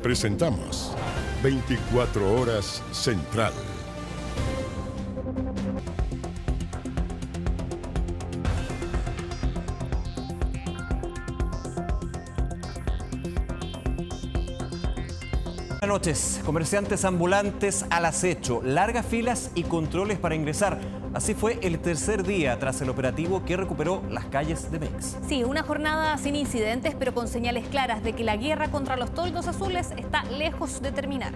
Presentamos 24 Horas Central. Buenas noches. Comerciantes ambulantes al acecho, largas filas y controles para ingresar. Así fue el tercer día tras el operativo que recuperó las calles de Meix. Sí, una jornada sin incidentes, pero con señales claras de que la guerra contra los toldos azules está lejos de terminar.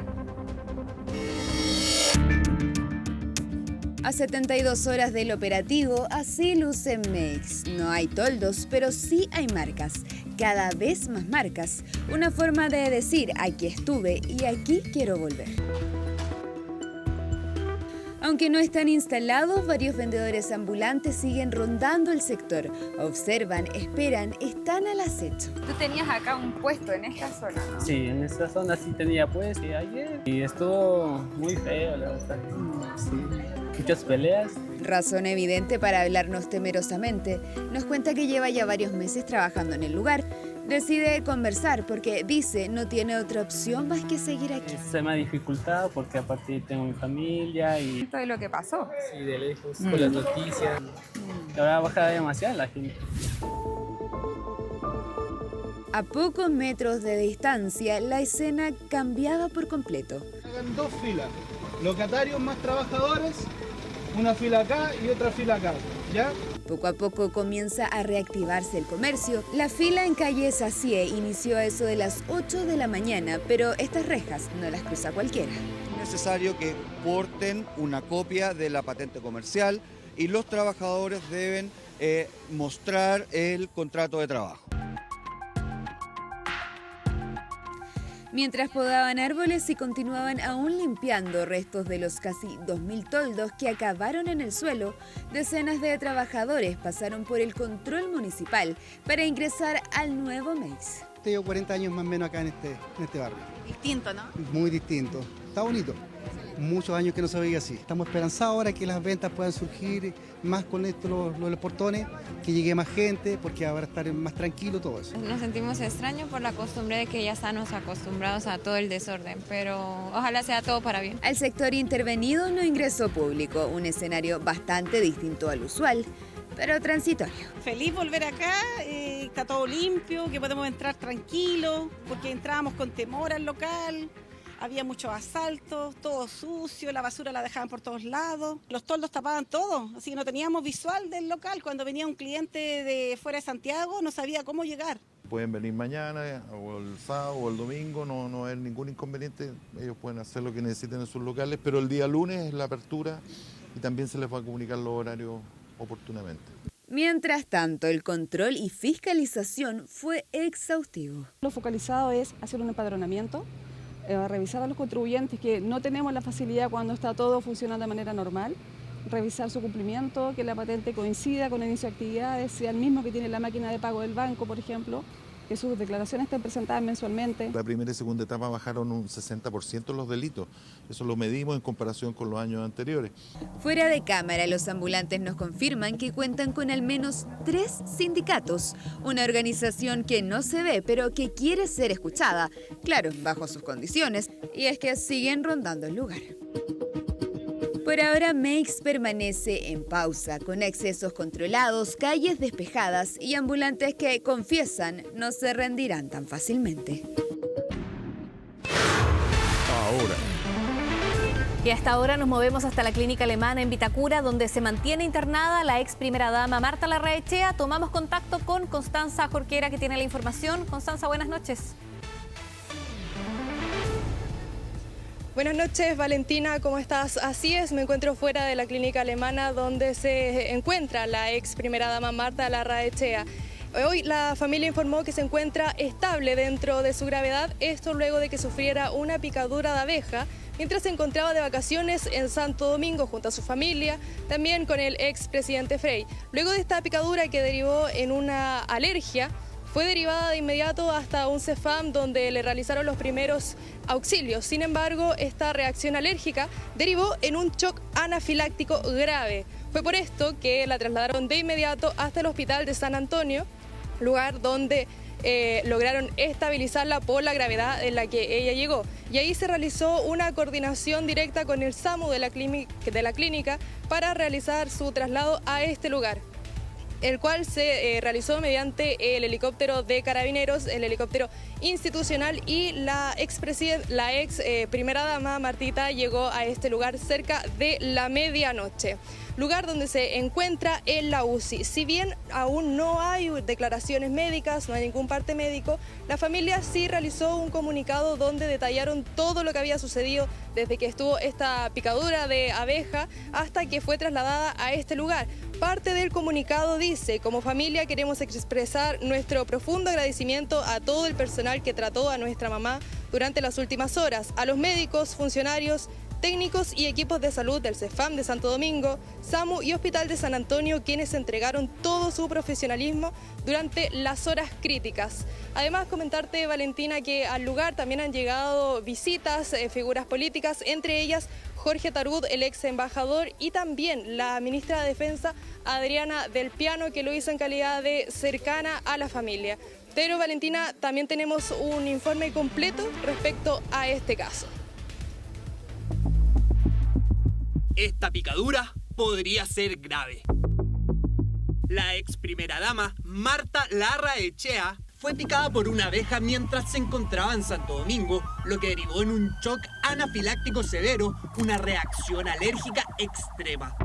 A 72 horas del operativo, así luce Meix. No hay toldos, pero sí hay marcas. Cada vez más marcas. Una forma de decir, aquí estuve y aquí quiero volver. Aunque no están instalados, varios vendedores ambulantes siguen rondando el sector. Observan, esperan, están al acecho. Tú tenías acá un puesto en esta zona, ¿no? Sí, en esta zona sí tenía puesto ayer y estuvo muy feo, la verdad. Sí. Muchas peleas. Razón evidente para hablarnos temerosamente. Nos cuenta que lleva ya varios meses trabajando en el lugar. Decide conversar porque dice no tiene otra opción más que seguir aquí. Se me ha dificultado porque aparte tengo mi familia y... Esto es lo que pasó. Sí, de lejos, con las noticias. Ahora ha bajado demasiado la gente. A pocos metros de distancia, la escena cambiaba por completo. Hagan dos filas, locatarios más trabajadores, una fila acá y otra fila acá, ¿ya? Poco a poco comienza a reactivarse el comercio. La fila en calle Sacie inició a eso de las 8 de la mañana, pero estas rejas no las cruza cualquiera. Es necesario que porten una copia de la patente comercial y los trabajadores deben mostrar el contrato de trabajo. Mientras podaban árboles y continuaban aún limpiando restos de los casi 2.000 toldos que acabaron en el suelo, decenas de trabajadores pasaron por el control municipal para ingresar al nuevo Meix. Tengo 40 años más o menos acá en este barrio. Distinto, ¿no? Muy distinto. Está bonito. Muchos años que no se veía así. Estamos esperanzados ahora que las ventas puedan surgir más con esto, los portones, que llegue más gente, porque ahora estar más tranquilo todo eso. Nos sentimos extraños por la costumbre de que ya estamos acostumbrados a todo el desorden, pero ojalá sea todo para bien. Al sector intervenido no ingresó público, un escenario bastante distinto al usual, pero transitorio. Feliz volver acá, está todo limpio, que podemos entrar tranquilos, porque entrábamos con temor al local. Había muchos asaltos, todo sucio, la basura la dejaban por todos lados, los toldos tapaban todo, así que no teníamos visual del local. Cuando venía un cliente de fuera de Santiago no sabía cómo llegar. Pueden venir mañana o el sábado o el domingo, no hay ningún inconveniente, ellos pueden hacer lo que necesiten en sus locales, pero el día lunes es la apertura y también se les va a comunicar los horarios oportunamente. Mientras tanto, el control y fiscalización fue exhaustivo. Lo focalizado es hacer un empadronamiento, revisar a los contribuyentes que no tenemos la facilidad cuando está todo funcionando de manera normal, revisar su cumplimiento, que la patente coincida con el inicio de actividades, sea el mismo que tiene la máquina de pago del banco, por ejemplo, que sus declaraciones estén presentadas mensualmente. La primera y segunda etapa bajaron un 60% los delitos, eso lo medimos en comparación con los años anteriores. Fuera de cámara, los ambulantes nos confirman que cuentan con al menos 3 sindicatos, una organización que no se ve pero que quiere ser escuchada, claro, bajo sus condiciones, y es que siguen rondando el lugar. Por ahora, Meix permanece en pausa, con accesos controlados, calles despejadas y ambulantes que confiesan no se rendirán tan fácilmente. Ahora. Y hasta ahora nos movemos hasta la clínica alemana en Vitacura, donde se mantiene internada la ex primera dama Marta Larraechea. Tomamos contacto con Constanza Jorquera, que tiene la información. Constanza, buenas noches. Buenas noches, Valentina, ¿cómo estás? Así es, me encuentro fuera de la clínica alemana donde se encuentra la ex primera dama Marta Larraechea. Hoy la familia informó que se encuentra estable dentro de su gravedad, esto luego de que sufriera una picadura de abeja mientras se encontraba de vacaciones en Santo Domingo junto a su familia, también con el ex presidente Frey. Luego de esta picadura que derivó en una alergia, fue derivada de inmediato hasta un CEFAM donde le realizaron los primeros auxilios. Sin embargo, esta reacción alérgica derivó en un shock anafiláctico grave. Fue por esto que la trasladaron de inmediato hasta el hospital de San Antonio, lugar donde lograron estabilizarla por la gravedad en la que ella llegó. Y ahí se realizó una coordinación directa con el SAMU de la clínica para realizar su traslado a este lugar, el cual se realizó mediante el helicóptero de Carabineros, el helicóptero institucional, y la ex primera dama Martita llegó a este lugar cerca de la medianoche, lugar donde se encuentra en la UCI. Si bien aún no hay declaraciones médicas, no hay ningún parte médico, la familia sí realizó un comunicado donde detallaron todo lo que había sucedido desde que estuvo esta picadura de abeja hasta que fue trasladada a este lugar. Parte del comunicado dice: como familia queremos expresar nuestro profundo agradecimiento a todo el personal que trató a nuestra mamá durante las últimas horas, a los médicos, funcionarios, técnicos y equipos de salud del CEFAM de Santo Domingo, SAMU y Hospital de San Antonio, quienes entregaron todo su profesionalismo durante las horas críticas. Además, comentarte, Valentina, que al lugar también han llegado visitas, figuras políticas, entre ellas Jorge Tarud, el ex embajador, y también la ministra de Defensa, Adriana del Piano, que lo hizo en calidad de cercana a la familia. Pero, Valentina, también tenemos un informe completo respecto a este caso. Esta picadura podría ser grave. La ex primera dama, Marta Larraechea, fue picada por una abeja mientras se encontraba en Santo Domingo, lo que derivó en un shock anafiláctico severo, una reacción alérgica extrema.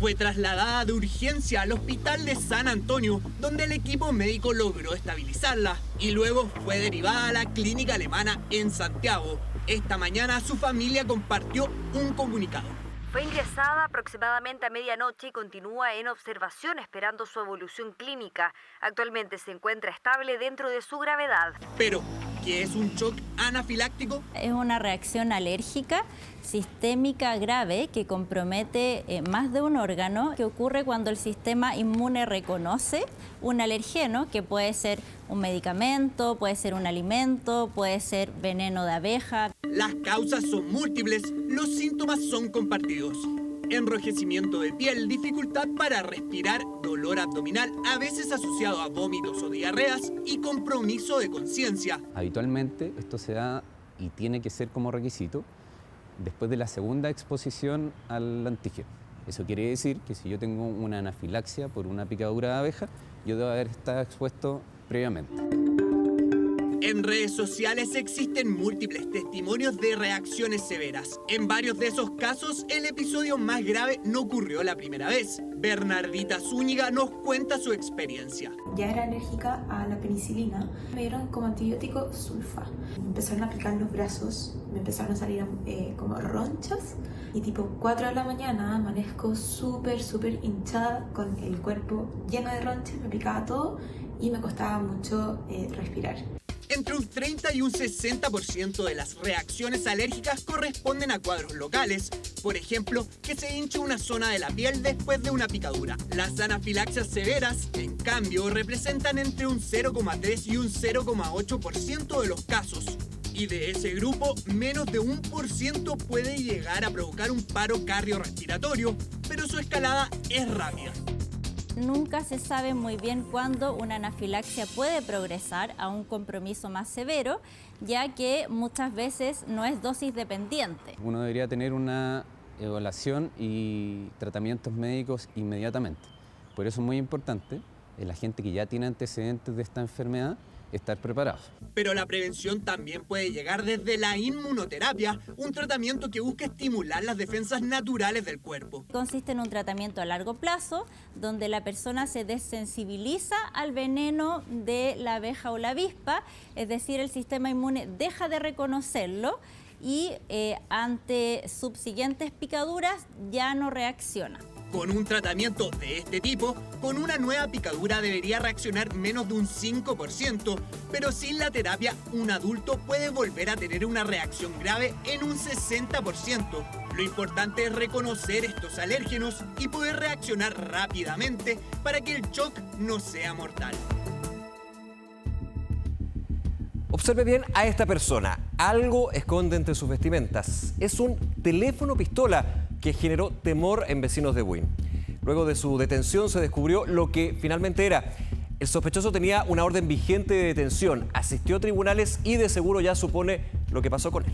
Fue trasladada de urgencia al Hospital de San Antonio, donde el equipo médico logró estabilizarla, y luego fue derivada a la clínica alemana en Santiago. Esta mañana su familia compartió un comunicado. Fue ingresada aproximadamente a medianoche y continúa en observación esperando su evolución clínica. Actualmente se encuentra estable dentro de su gravedad. Pero, ¿qué es un shock anafiláctico? Es una reacción alérgica sistémica grave que compromete más de un órgano, que ocurre cuando el sistema inmune reconoce un alergeno, que puede ser un medicamento, puede ser un alimento, puede ser veneno de abeja. Las causas son múltiples, los síntomas son compartidos. Enrojecimiento de piel, dificultad para respirar, dolor abdominal, a veces asociado a vómitos o diarreas, y compromiso de conciencia. Habitualmente esto se da y tiene que ser como requisito después de la segunda exposición al antígeno. Eso quiere decir que si yo tengo una anafilaxia por una picadura de abeja, yo debo haber estado expuesto previamente. En redes sociales existen múltiples testimonios de reacciones severas. En varios de esos casos, el episodio más grave no ocurrió la primera vez. Bernardita Zúñiga nos cuenta su experiencia. Ya era alérgica a la penicilina. Me dieron como antibiótico sulfa. Me empezaron a picar los brazos, me empezaron a salir como ronchas. Y tipo 4 de la mañana amanezco súper hinchada, con el cuerpo lleno de ronchas, me picaba todo y me costaba mucho respirar. Entre un 30 y un 60% de las reacciones alérgicas corresponden a cuadros locales. Por ejemplo, que se hinche una zona de la piel después de una picadura. Las anafilaxias severas, en cambio, representan entre un 0,3 y un 0,8% de los casos. Y de ese grupo, menos de 1% puede llegar a provocar un paro cardiorrespiratorio, pero su escalada es rápida. Nunca se sabe muy bien cuándo una anafilaxia puede progresar a un compromiso más severo, ya que muchas veces no es dosis dependiente. Uno debería tener una evaluación y tratamientos médicos inmediatamente. Por eso es muy importante, la gente que ya tiene antecedentes de esta enfermedad, estar preparados. Pero la prevención también puede llegar desde la inmunoterapia, un tratamiento que busca estimular las defensas naturales del cuerpo. Consiste en un tratamiento a largo plazo, donde la persona se desensibiliza al veneno de la abeja o la avispa, es decir, el sistema inmune deja de reconocerlo y ante subsiguientes picaduras ya no reacciona. Con un tratamiento de este tipo, con una nueva picadura debería reaccionar menos de un 5%, pero sin la terapia, un adulto puede volver a tener una reacción grave en un 60%. Lo importante es reconocer estos alérgenos y poder reaccionar rápidamente para que el shock no sea mortal. Observe bien a esta persona. Algo esconde entre sus vestimentas. Es un teléfono pistola que generó temor en vecinos de Buin. Luego de su detención se descubrió lo que finalmente era. El sospechoso tenía una orden vigente de detención, asistió a tribunales y de seguro ya supone lo que pasó con él.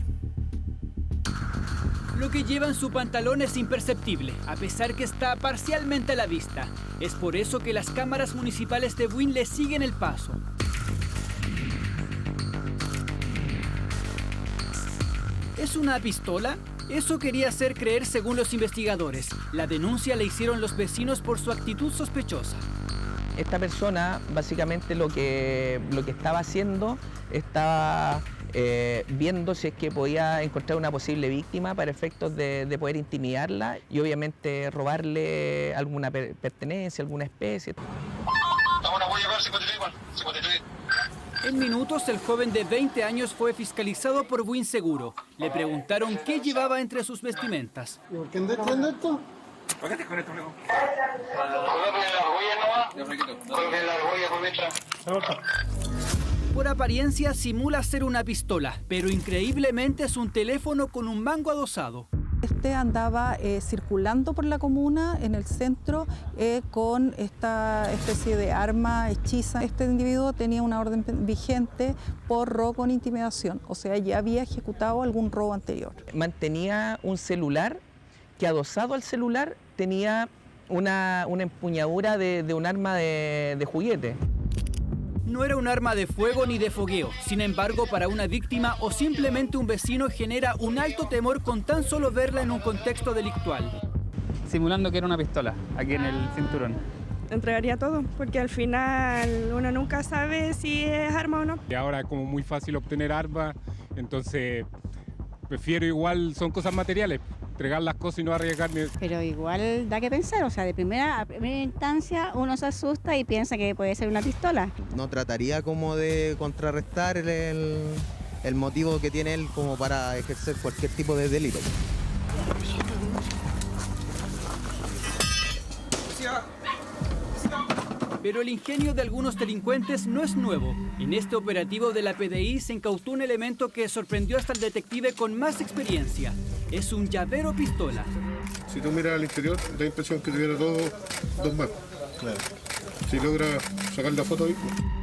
Lo que lleva en su pantalón es imperceptible, a pesar que está parcialmente a la vista. Es por eso que las cámaras municipales de Buin le siguen el paso. ¿Es una pistola? Eso quería hacer creer según los investigadores. La denuncia la hicieron los vecinos por su actitud sospechosa. Esta persona básicamente lo que estaba haciendo, estaba viendo si es que podía encontrar una posible víctima para efectos de poder intimidarla y obviamente robarle alguna pertenencia, alguna especie. En minutos, el joven de 20 años fue fiscalizado por Buin Seguro. Le preguntaron qué llevaba entre sus vestimentas. ¿Y por qué andas tirando esto? ¿Por qué te con esto, luego? Por apariencia simula ser una pistola, pero increíblemente es un teléfono con un mango adosado. Este andaba circulando por la comuna, en el centro, con esta especie de arma hechiza. Este individuo tenía una orden vigente por robo con intimidación, o sea, ya había ejecutado algún robo anterior. Mantenía un celular que adosado al celular tenía una empuñadura de un arma de juguete. No era un arma de fuego ni de fogueo. Sin embargo, para una víctima o simplemente un vecino genera un alto temor con tan solo verla en un contexto delictual. Simulando que era una pistola, aquí en el cinturón. Entregaría todo, porque al final uno nunca sabe si es arma o no. Y ahora es como muy fácil obtener armas, entonces prefiero igual, son cosas materiales, entregar las cosas y no arriesgar. Pero igual da que pensar, o sea, a primera instancia uno se asusta y piensa que puede ser una pistola. No trataría como de contrarrestar el motivo que tiene él como para ejercer cualquier tipo de delito. Pero el ingenio de algunos delincuentes no es nuevo. En este operativo de la PDI se incautó un elemento que sorprendió hasta el detective con más experiencia. Es un llavero pistola. Si tú miras al interior, da la impresión que tuviera dos marcos. Claro. Si logra sacar la foto ahí.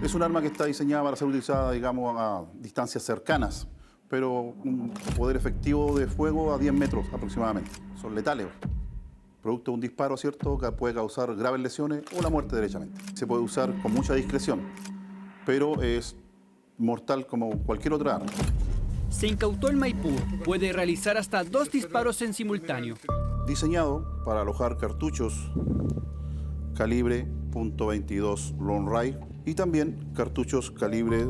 Es un arma que está diseñada para ser utilizada, digamos, a distancias cercanas, pero un poder efectivo de fuego a 10 metros aproximadamente. Son letales. Producto de un disparo, ¿cierto?, que puede causar graves lesiones o la muerte derechamente. Se puede usar con mucha discreción, pero es mortal como cualquier otra arma. Se incautó en Maipú. Puede realizar hasta 2 disparos en simultáneo. Diseñado para alojar cartuchos calibre .22 long rifle y también cartuchos calibre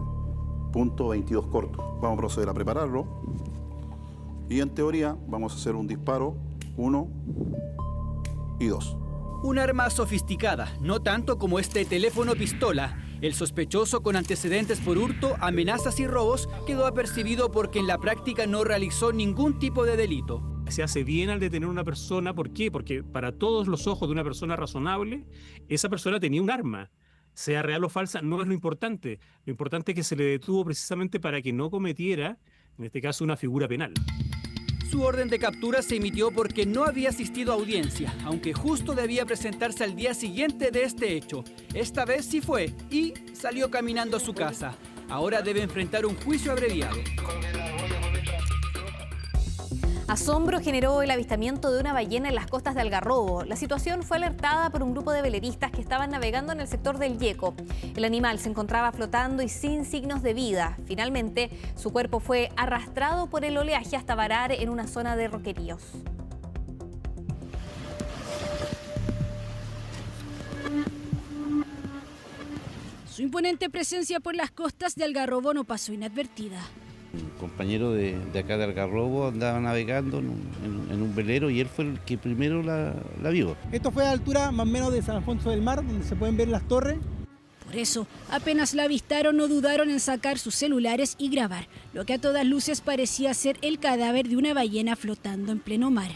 .22 corto. Vamos a proceder a prepararlo y en teoría vamos a hacer un disparo 1 y 2. Un arma sofisticada, no tanto como este teléfono pistola. El sospechoso con antecedentes por hurto, amenazas y robos quedó apercibido porque en la práctica no realizó ningún tipo de delito. Se hace bien al detener a una persona, ¿por qué? Porque para todos los ojos de una persona razonable, esa persona tenía un arma. Sea real o falsa, no es lo importante. Lo importante es que se le detuvo precisamente para que no cometiera, en este caso, una figura penal. Su orden de captura se emitió porque no había asistido a audiencia, aunque justo debía presentarse al día siguiente de este hecho. Esta vez sí fue y salió caminando a su casa. Ahora debe enfrentar un juicio abreviado. Asombro generó el avistamiento de una ballena en las costas de Algarrobo. La situación fue alertada por un grupo de veleristas que estaban navegando en el sector del Yeco. El animal se encontraba flotando y sin signos de vida. Finalmente, su cuerpo fue arrastrado por el oleaje hasta varar en una zona de roqueríos. Su imponente presencia por las costas de Algarrobo no pasó inadvertida. Un compañero de acá de Algarrobo andaba navegando en un velero y él fue el que primero la vio. Esto fue a altura más o menos de San Alfonso del Mar, donde se pueden ver las torres. Por eso, apenas la avistaron, no dudaron en sacar sus celulares y grabar, lo que a todas luces parecía ser el cadáver de una ballena flotando en pleno mar.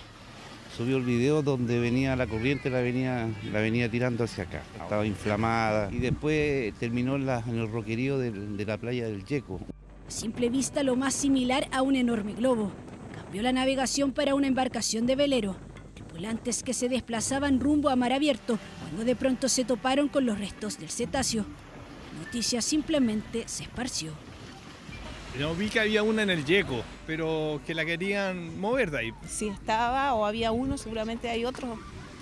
Subió el video donde venía la corriente, la venía tirando hacia acá. Estaba inflamada y después terminó en el roquerío de la playa del Yeco. A simple vista, lo más similar a un enorme globo. Cambió la navegación para una embarcación de velero. Tripulantes que se desplazaban rumbo a mar abierto cuando de pronto se toparon con los restos del cetáceo. la noticia simplemente se esparció. Yo vi que había una en el Yeco, pero que la querían mover de ahí. Si estaba o había uno, seguramente hay otro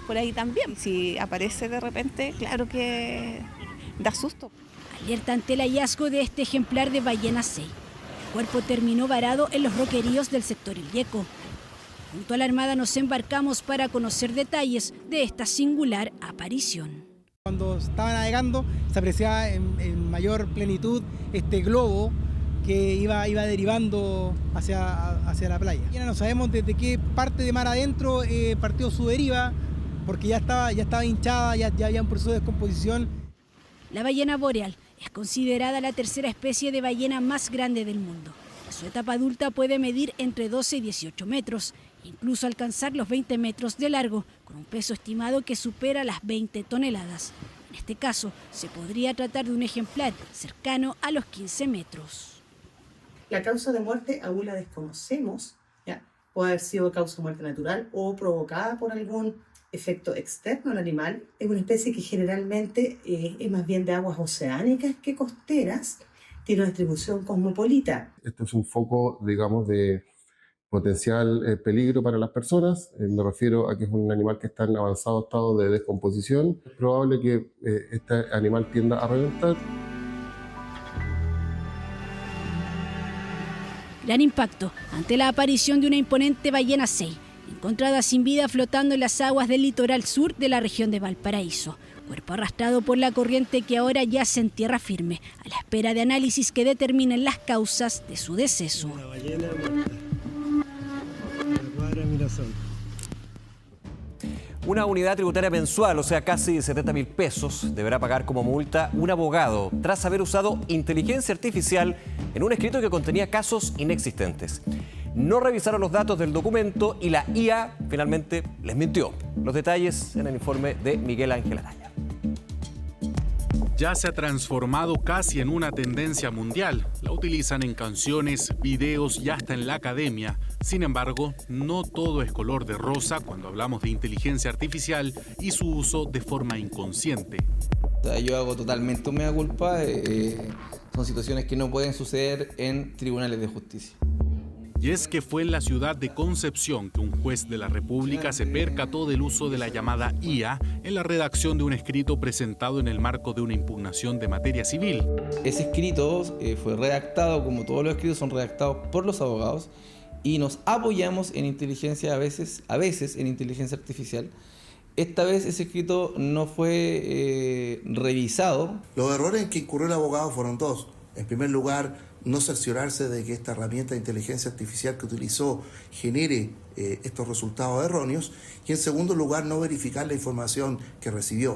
por ahí también. Si aparece de repente, claro que da susto. Alerta ante el hallazgo de este ejemplar de ballena sei. El cuerpo terminó varado en los roqueríos del sector El Yeco. Junto a la Armada nos embarcamos para conocer detalles de esta singular aparición. Cuando estaba navegando se apreciaba en mayor plenitud este globo que iba derivando hacia la playa. Ya no sabemos desde qué parte de mar adentro partió su deriva, porque ya estaba hinchada, ya había un proceso de descomposición. La ballena boreal es considerada la tercera especie de ballena más grande del mundo. En su etapa adulta puede medir entre 12 y 18 metros, incluso alcanzar los 20 metros de largo, con un peso estimado que supera las 20 toneladas. En este caso, se podría tratar de un ejemplar cercano a los 15 metros. La causa de muerte aún la desconocemos, ¿ya? Puede haber sido causa de muerte natural o provocada por algún efecto externo al animal. Es una especie que generalmente es más bien de aguas oceánicas que costeras, tiene una distribución cosmopolita. Este es un foco, digamos, de potencial peligro para las personas. Me refiero a que es un animal que está en avanzado estado de descomposición. Es probable que este animal tienda a reventar. Gran impacto ante la aparición de una imponente ballena sei, encontrada sin vida flotando en las aguas del litoral sur de la región de Valparaíso. Cuerpo arrastrado por la corriente que ahora yace en tierra firme, a la espera de análisis que determinen las causas de su deceso. Una ballena muerta. Una unidad tributaria mensual, o sea, casi 70.000 pesos, deberá pagar como multa un abogado tras haber usado inteligencia artificial en un escrito que contenía casos inexistentes. No revisaron los datos del documento y la IA finalmente les mintió. Los detalles en el informe de Miguel Ángel Araya. Ya se ha transformado casi en una tendencia mundial. La utilizan en canciones, videos y hasta en la academia. Sin embargo, no todo es color de rosa cuando hablamos de inteligencia artificial y su uso de forma inconsciente. Yo hago totalmente un mea culpa. Son situaciones que no pueden suceder en tribunales de justicia. Y es que fue en la ciudad de Concepción que un juez de la República se percató del uso de la llamada IA en la redacción de un escrito presentado en el marco de una impugnación de materia civil. Ese escrito fue redactado, como todos los escritos son redactados por los abogados, y nos apoyamos en inteligencia a veces en inteligencia artificial. Esta vez ese escrito no fue revisado. Los errores en que incurrió el abogado fueron dos. En primer lugar, no cerciorarse de que esta herramienta de inteligencia artificial que utilizó genere estos resultados erróneos. Y en segundo lugar, no verificar la información que recibió.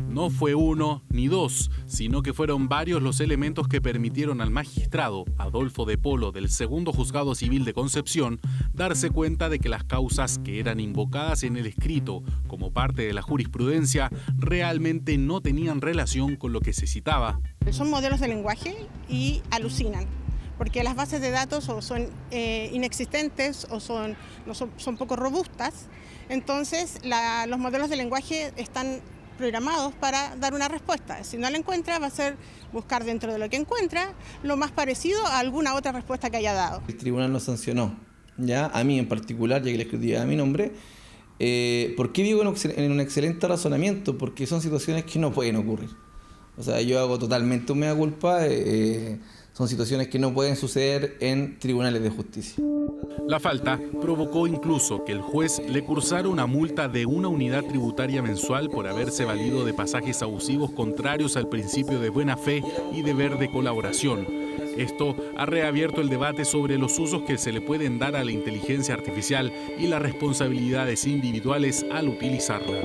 No fue uno ni dos, sino que fueron varios los elementos que permitieron al magistrado Adolfo de Polo del Segundo Juzgado Civil de Concepción darse cuenta de que las causas que eran invocadas en el escrito como parte de la jurisprudencia realmente no tenían relación con lo que se citaba. Son modelos de lenguaje y alucinan, porque las bases de datos o son inexistentes o son poco robustas. Entonces los modelos de lenguaje están programados para dar una respuesta. Si no la encuentra, va a ser buscar dentro de lo que encuentra lo más parecido a alguna otra respuesta que haya dado. El tribunal nos sancionó, ya a mí en particular, ya que le escribía a mi nombre. ¿Por qué digo en un excelente razonamiento? Porque son situaciones que no pueden ocurrir. O sea, yo hago totalmente un mea culpa. Son situaciones que no pueden suceder en tribunales de justicia. La falta provocó incluso que el juez le cursara una multa de una unidad tributaria mensual por haberse valido de pasajes abusivos contrarios al principio de buena fe y deber de colaboración. Esto ha reabierto el debate sobre los usos que se le pueden dar a la inteligencia artificial y las responsabilidades individuales al utilizarla.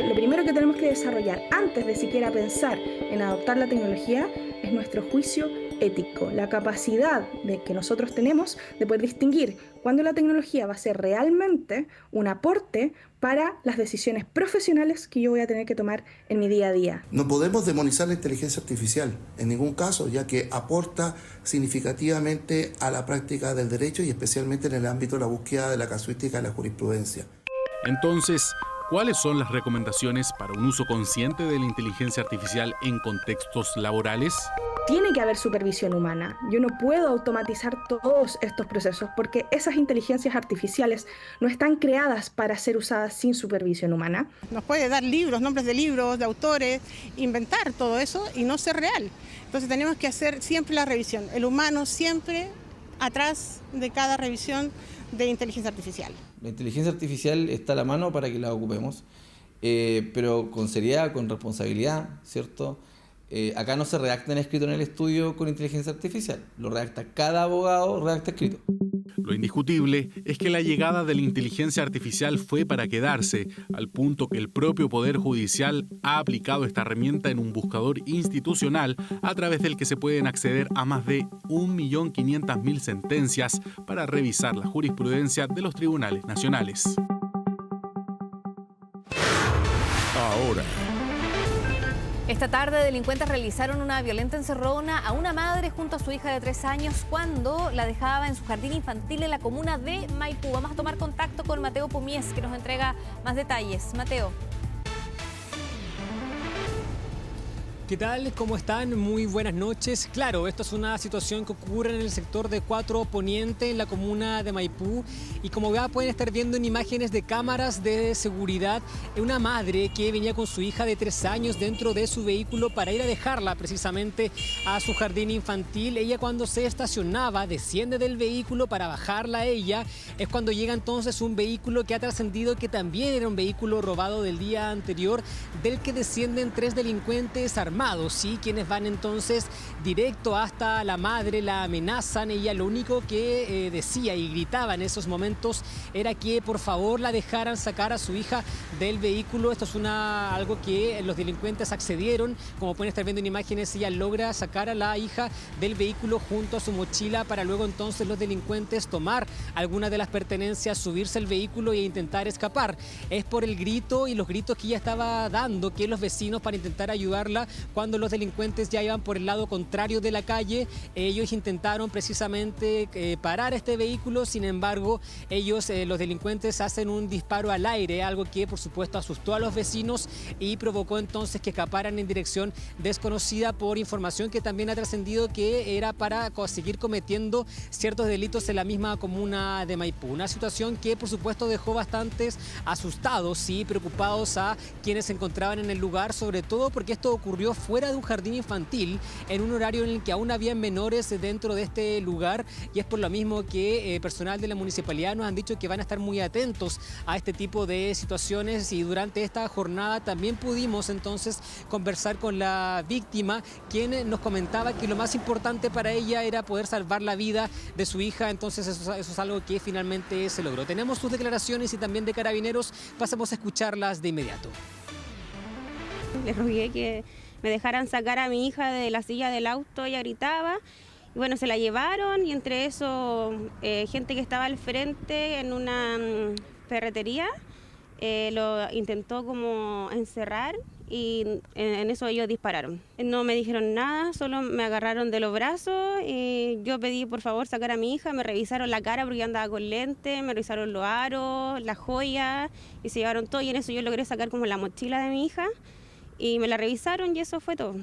Lo primero que tenemos que desarrollar antes de siquiera pensar en adoptar la tecnología es nuestro juicio ético, la capacidad que nosotros tenemos de poder distinguir cuándo la tecnología va a ser realmente un aporte para las decisiones profesionales que yo voy a tener que tomar en mi día a día. No podemos demonizar la inteligencia artificial en ningún caso, ya que aporta significativamente a la práctica del derecho y especialmente en el ámbito de la búsqueda de la casuística de la jurisprudencia. Entonces, ¿Cuáles son las recomendaciones para un uso consciente de la inteligencia artificial en contextos laborales? Tiene que haber supervisión humana. Yo no puedo automatizar todos estos procesos porque esas inteligencias artificiales no están creadas para ser usadas sin supervisión humana. Nos puede dar libros, nombres de libros, de autores, inventar todo eso y no ser real. Entonces tenemos que hacer siempre la revisión. El humano siempre atrás de cada revisión de inteligencia artificial. La inteligencia artificial está a la mano para que la ocupemos, pero con seriedad, con responsabilidad, ¿cierto? Acá no se redacta en escrito en el estudio con inteligencia artificial, lo redacta cada abogado, redacta escrito. Lo indiscutible es que la llegada de la inteligencia artificial fue para quedarse, al punto que el propio Poder Judicial ha aplicado esta herramienta en un buscador institucional a través del que se pueden acceder a más de 1.500.000 sentencias para revisar la jurisprudencia de los tribunales nacionales. Ahora. Esta tarde, delincuentes realizaron una violenta encerrona a una madre junto a su hija de 3 años cuando la dejaba en su jardín infantil en la comuna de Maipú. Vamos a tomar contacto con Mateo Pomies, que nos entrega más detalles. Mateo. ¿Qué tal? ¿Cómo están? Muy buenas noches. Claro, esto es una situación que ocurre en el sector de 4 Poniente, en la comuna de Maipú. Y como ya pueden estar viendo en imágenes de cámaras de seguridad, una madre que venía con su hija de 3 años dentro de su vehículo para ir a dejarla precisamente a su jardín infantil. Ella, cuando se estacionaba, desciende del vehículo para bajarla a ella. Es cuando llega entonces un vehículo que ha trascendido que también era un vehículo robado del día anterior, del que descienden 3 delincuentes armados, ¿sí? Quienes van entonces directo hasta la madre, la amenazan. Ella lo único que decía y gritaba en esos momentos era que por favor la dejaran sacar a su hija del vehículo. Esto es algo que los delincuentes accedieron. Como pueden estar viendo en imágenes, ella logra sacar a la hija del vehículo junto a su mochila para luego entonces los delincuentes tomar algunas de las pertenencias, subirse al vehículo e intentar escapar. Es por el grito y los gritos que ella estaba dando que los vecinos, para intentar ayudarla, cuando los delincuentes ya iban por el lado contrario de la calle, ellos intentaron precisamente parar este vehículo. Sin embargo, los delincuentes hacen un disparo al aire, algo que por supuesto asustó a los vecinos y provocó entonces que escaparan en dirección desconocida, por información que también ha trascendido que era para seguir cometiendo ciertos delitos en la misma comuna de Maipú. Una situación que por supuesto dejó bastantes asustados y preocupados a quienes se encontraban en el lugar, sobre todo porque esto ocurrió fuera de un jardín infantil, en un horario en el que aún había menores dentro de este lugar, y es por lo mismo que personal de la municipalidad nos han dicho que van a estar muy atentos a este tipo de situaciones. Y durante esta jornada también pudimos entonces conversar con la víctima, quien nos comentaba que lo más importante para ella era poder salvar la vida de su hija. Entonces eso es algo que finalmente se logró. Tenemos sus declaraciones y también de Carabineros, pasamos a escucharlas de inmediato. Les rogué que me dejaran sacar a mi hija de la silla del auto, ella gritaba, y bueno, se la llevaron, y entre eso gente que estaba al frente en una ferretería lo intentó como encerrar, y en eso ellos dispararon. No me dijeron nada, solo me agarraron de los brazos y yo pedí por favor sacar a mi hija. Me revisaron la cara porque andaba con lente, me revisaron los aros, las joyas, y se llevaron todo, y en eso yo logré sacar como la mochila de mi hija y me la revisaron, y eso fue todo.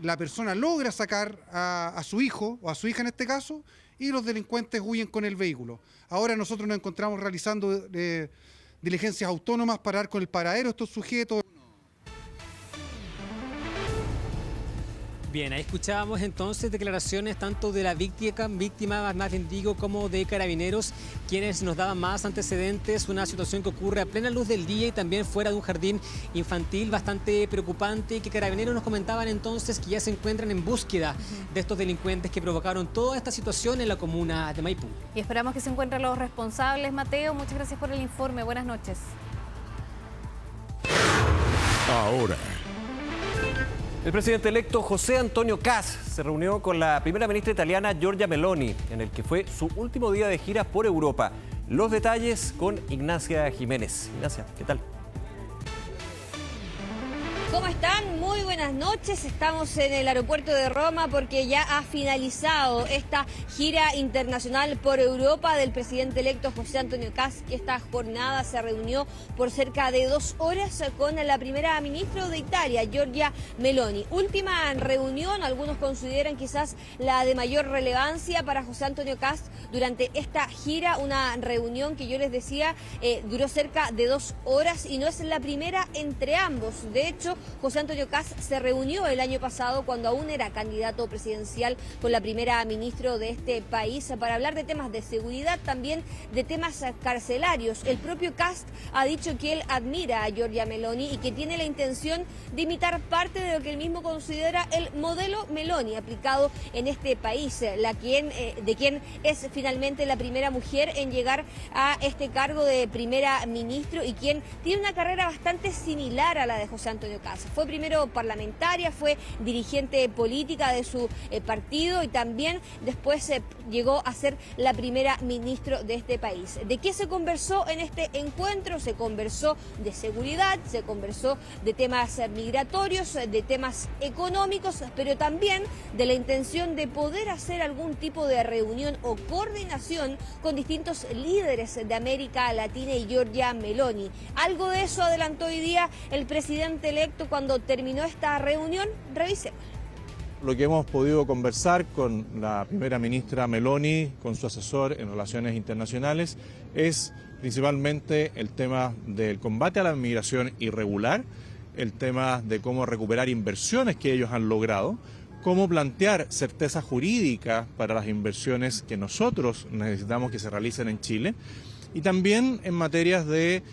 La persona logra sacar a su hijo, o a su hija en este caso, y los delincuentes huyen con el vehículo. Ahora nosotros nos encontramos realizando diligencias autónomas para dar con el paradero de estos sujetos. Bien, ahí escuchábamos entonces declaraciones tanto de la víctima, más bien digo, como de Carabineros, quienes nos daban más antecedentes. Una situación que ocurre a plena luz del día y también fuera de un jardín infantil, bastante preocupante, y que Carabineros nos comentaban entonces que ya se encuentran en búsqueda de estos delincuentes que provocaron toda esta situación en la comuna de Maipú. Y esperamos que se encuentren los responsables. Mateo, muchas gracias por el informe. Buenas noches. Ahora. El presidente electo José Antonio Caz se reunió con la primera ministra italiana Giorgia Meloni, en el que fue su último día de gira por Europa. Los detalles con Ignacia Jiménez. Ignacia, ¿qué tal? ¿Cómo están? Muy buenas noches. Estamos en el aeropuerto de Roma porque ya ha finalizado esta gira internacional por Europa del presidente electo José Antonio Kast. Esta jornada se reunió por cerca de 2 horas con la primera ministra de Italia, Giorgia Meloni. Última reunión, algunos consideran quizás la de mayor relevancia para José Antonio Kast durante esta gira. Una reunión que yo les decía duró cerca de 2 horas y no es la primera entre ambos. De hecho, José Antonio Kast se reunió el año pasado cuando aún era candidato presidencial con la primera ministra de este país para hablar de temas de seguridad, también de temas carcelarios. El propio Kast ha dicho que él admira a Giorgia Meloni y que tiene la intención de imitar parte de lo que él mismo considera el modelo Meloni aplicado en este país, de quien es finalmente la primera mujer en llegar a este cargo de primera ministra y quien tiene una carrera bastante similar a la de José Antonio Kast. Fue primero parlamentaria, fue dirigente política de su partido y también después llegó a ser la primera ministra de este país. ¿De qué se conversó en este encuentro? Se conversó de seguridad, se conversó de temas migratorios, de temas económicos, pero también de la intención de poder hacer algún tipo de reunión o coordinación con distintos líderes de América Latina y Giorgia Meloni. Algo de eso adelantó hoy día el presidente electo cuando terminó esta reunión. Revisemos. Lo que hemos podido conversar con la primera ministra Meloni, con su asesor en relaciones internacionales, es principalmente el tema del combate a la migración irregular, el tema de cómo recuperar inversiones que ellos han logrado, cómo plantear certeza jurídica para las inversiones que nosotros necesitamos que se realicen en Chile, y también en materias de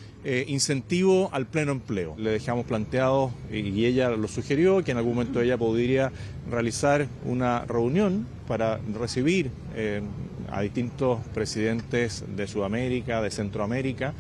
incentivo al pleno empleo. Le dejamos planteado, y ella lo sugirió, que en algún momento ella podría realizar una reunión para recibir a distintos presidentes de Sudamérica, de Centroamérica,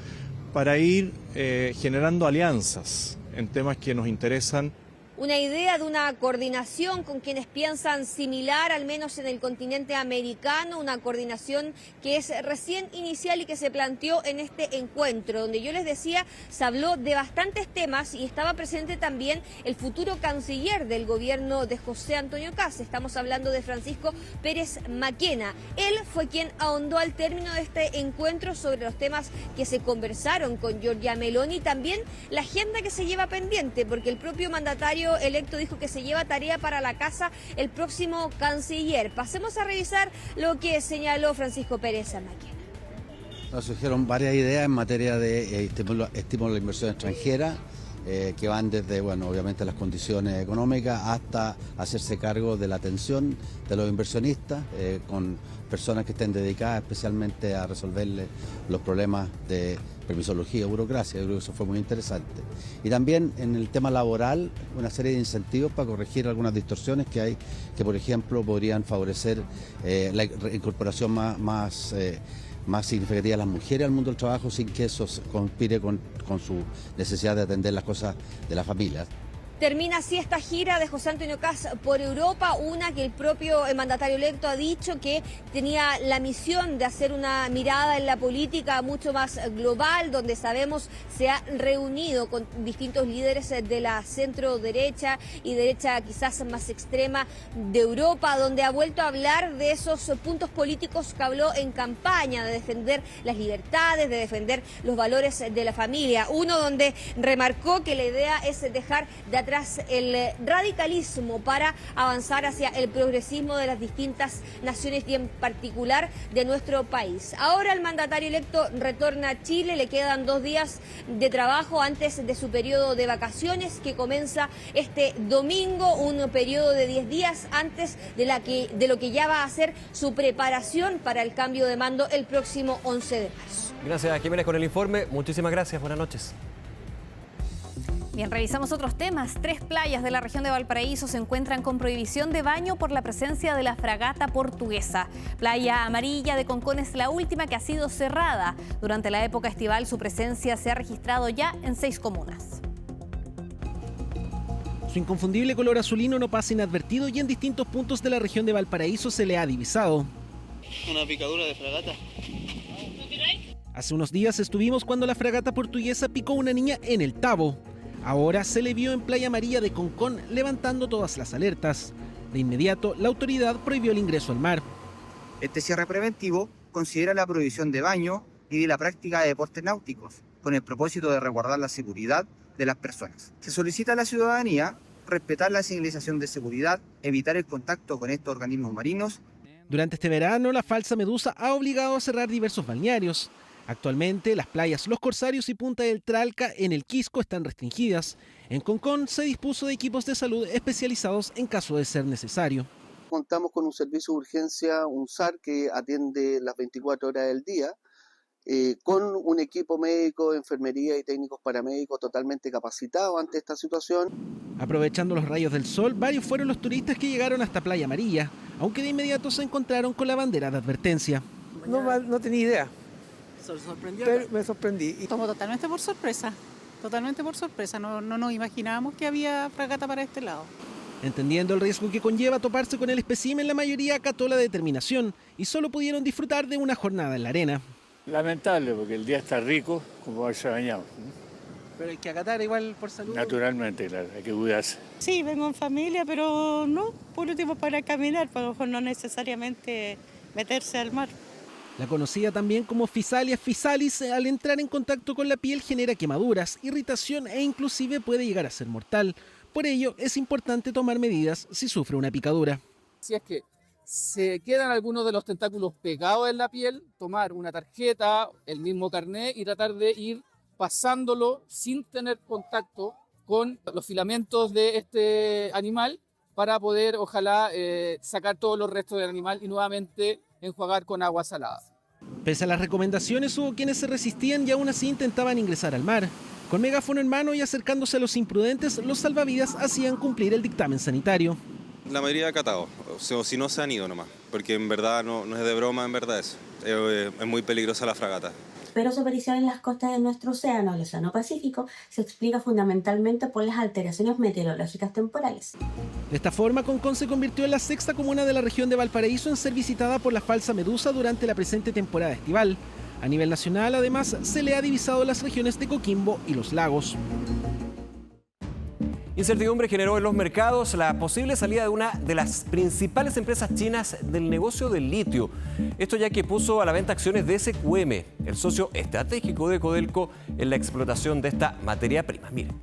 para ir generando alianzas en temas que nos interesan. Una idea de una coordinación con quienes piensan similar, al menos en el continente americano, una coordinación que es recién inicial y que se planteó en este encuentro, donde yo les decía, se habló de bastantes temas y estaba presente también el futuro canciller del gobierno de José Antonio Kast. Estamos hablando de Francisco Pérez Maquena. Él fue quien ahondó al término de este encuentro sobre los temas que se conversaron con Giorgia Meloni y también la agenda que se lleva pendiente, porque el propio mandatario electo dijo que se lleva tarea para la casa el próximo canciller. Pasemos a revisar lo que señaló Francisco Pérez Maquena. Nos surgieron varias ideas en materia de estímulo a la inversión extranjera, que van desde, bueno, obviamente las condiciones económicas hasta hacerse cargo de la atención de los inversionistas, con personas que estén dedicadas especialmente a resolverle los problemas de permisología, burocracia. Yo creo que eso fue muy interesante. Y también en el tema laboral, una serie de incentivos para corregir algunas distorsiones que hay, que por ejemplo podrían favorecer la incorporación más significativa de las mujeres al mundo del trabajo sin que eso conspire con su necesidad de atender las cosas de la familia. Termina así esta gira de José Antonio Kast por Europa, una que el propio mandatario electo ha dicho que tenía la misión de hacer una mirada en la política mucho más global, donde sabemos se ha reunido con distintos líderes de la centro derecha y derecha quizás más extrema de Europa, donde ha vuelto a hablar de esos puntos políticos que habló en campaña, de defender las libertades, de defender los valores de la familia. Uno donde remarcó que la idea es dejar de atrás el radicalismo para avanzar hacia el progresismo de las distintas naciones y en particular de nuestro país. Ahora el mandatario electo retorna a Chile, le quedan 2 días de trabajo antes de su periodo de vacaciones que comienza este domingo, un periodo de 10 días antes de lo que ya va a ser su preparación para el cambio de mando el próximo 11 de marzo. Gracias, Jiménez, con el informe. Muchísimas gracias. Buenas noches. Bien, revisamos otros temas. 3 playas de la región de Valparaíso se encuentran con prohibición de baño por la presencia de la fragata portuguesa. Playa Amarilla de Concón es la última que ha sido cerrada. Durante la época estival su presencia se ha registrado ya en 6 comunas. Su inconfundible color azulino no pasa inadvertido y en distintos puntos de la región de Valparaíso se le ha divisado. Una picadura de fragata. Hace unos días estuvimos cuando la fragata portuguesa picó a una niña en el Tabo. Ahora se le vio en Playa Amarilla de Concón levantando todas las alertas. De inmediato, la autoridad prohibió el ingreso al mar. Este cierre preventivo considera la prohibición de baño y de la práctica de deportes náuticos, con el propósito de resguardar la seguridad de las personas. Se solicita a la ciudadanía respetar la señalización de seguridad, evitar el contacto con estos organismos marinos. Durante este verano, la falsa medusa ha obligado a cerrar diversos balnearios. Actualmente, las playas Los Corsarios y Punta del Tralca en el Quisco están restringidas. En Concón se dispuso de equipos de salud especializados en caso de ser necesario. Contamos con un servicio de urgencia, un SAR, que atiende las 24 horas del día, con un equipo médico, enfermería y técnicos paramédicos totalmente capacitados ante esta situación. Aprovechando los rayos del sol, varios fueron los turistas que llegaron hasta Playa Amarilla, aunque de inmediato se encontraron con la bandera de advertencia. No tenía idea. ¿Se sorprendió? Pero me sorprendí. Tomó totalmente por sorpresa, no nos imaginábamos que había fragata para este lado. Entendiendo el riesgo que conlleva toparse con el espécimen, la mayoría acató la determinación y solo pudieron disfrutar de una jornada en la arena. Lamentable, porque el día está rico, como haberse bañado. Pero hay que acatar igual por salud. Naturalmente, claro, hay que cuidarse. Sí, vengo en familia, pero no, por último para caminar, a lo mejor no necesariamente meterse al mar. La conocida también como Physalia physalis, al entrar en contacto con la piel genera quemaduras, irritación e inclusive puede llegar a ser mortal. Por ello, es importante tomar medidas si sufre una picadura. Si es que se quedan algunos de los tentáculos pegados en la piel, tomar una tarjeta, el mismo carnet y tratar de ir pasándolo sin tener contacto con los filamentos de este animal para poder, ojalá, sacar todos los restos del animal y nuevamente enjuagar con agua salada. Pese a las recomendaciones, hubo quienes se resistían y aún así intentaban ingresar al mar. Con megáfono en mano y acercándose a los imprudentes, los salvavidas hacían cumplir el dictamen sanitario. La mayoría ha acatado, o si no se han ido nomás, porque en verdad no es de broma, en verdad eso. Es muy peligrosa la fragata. Pero su aparición en las costas de nuestro océano, el Océano Pacífico, se explica fundamentalmente por las alteraciones meteorológicas temporales. De esta forma, Concón se convirtió en la sexta comuna de la región de Valparaíso en ser visitada por la falsa medusa durante la presente temporada estival. A nivel nacional, además, se le ha divisado las regiones de Coquimbo y Los Lagos. Incertidumbre generó en los mercados la posible salida de una de las principales empresas chinas del negocio del litio. Esto ya que puso a la venta acciones de SQM, el socio estratégico de Codelco en la explotación de esta materia prima. Miren.